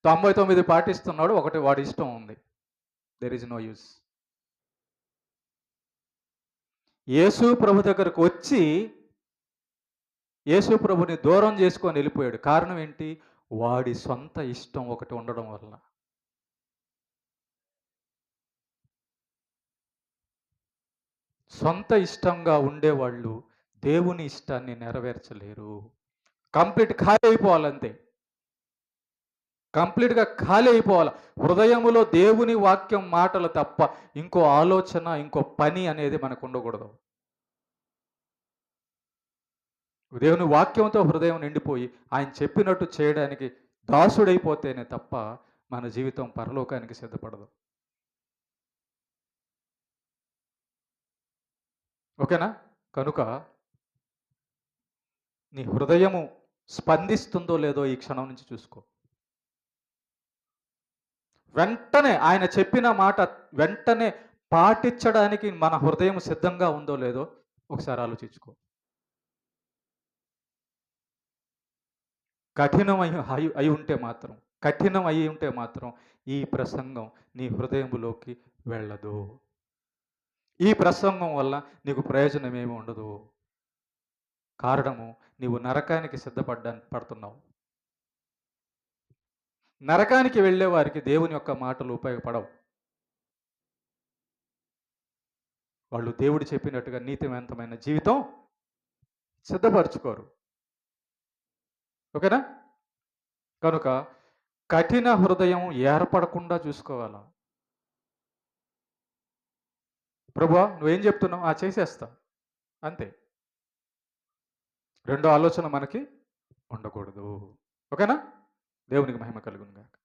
99 పాటిస్తున్నాడు, ఒకటి వాడి ఇష్టం ఉంది. There is no use. యేసు ప్రభు దగ్గరకు వచ్చి యేసు ప్రభుని దూరం చేసుకొని వెళ్ళిపోయాడు. కారణం ఏంటి? వాడి సొంత ఇష్టం ఒకటి ఉండడం వల్ల. సొంత ఇష్టంగా ఉండేవాళ్ళు దేవుని ఇష్టాన్ని నెరవేర్చలేరు. కంప్లీట్ ఖాళీ అయిపోవాలంతే. కంప్లీట్గా ఖాళీ అయిపోవాలి. హృదయములో దేవుని వాక్యం మాటలు తప్ప ఇంకో ఆలోచన, ఇంకో పని అనేది మనకు ఉండకూడదు. దేవుని వాక్యంతో హృదయం నిండిపోయి ఆయన చెప్పినట్టు చేయడానికి దాసుడైపోతేనే తప్ప మన జీవితం పరలోకానికి సిద్ధపడదు. ఓకేనా? కనుక నీ హృదయము స్పందిస్తుందో లేదో ఈ క్షణం నుంచి చూసుకో. వెంటనే ఆయన చెప్పిన మాట వెంటనే పాటించడానికి మన హృదయం సిద్ధంగా ఉందో లేదో ఒకసారి ఆలోచించుకో. కఠినం అయి ఉంటే మాత్రం ఈ ప్రసంగం నీ హృదయంలోకి వెళ్ళదు. ఈ ప్రసంగం వల్ల నీకు ప్రయోజనం ఏమి ఉండదు. కారణము, నీవు నరకానికి పడుతున్నావు. నరకానికి వెళ్ళే వారికి దేవుని యొక్క మాటలు ఉపయోగపడవు. వాళ్ళు దేవుడు చెప్పినట్టుగా నీతివంతమైన జీవితం సిద్ధపరచుకోరు. ఓకేనా? కనుక కఠిన హృదయం ఏర్పడకుండా చూసుకోవాలా. ప్రభువా, నువ్వేం చెప్తున్నావు? చేసేస్తా, అంతే. రెండో ఆలోచన మనకి ఉండకూడదు. ఓకేనా? దేవునికి మహిమ కలుగును గాక.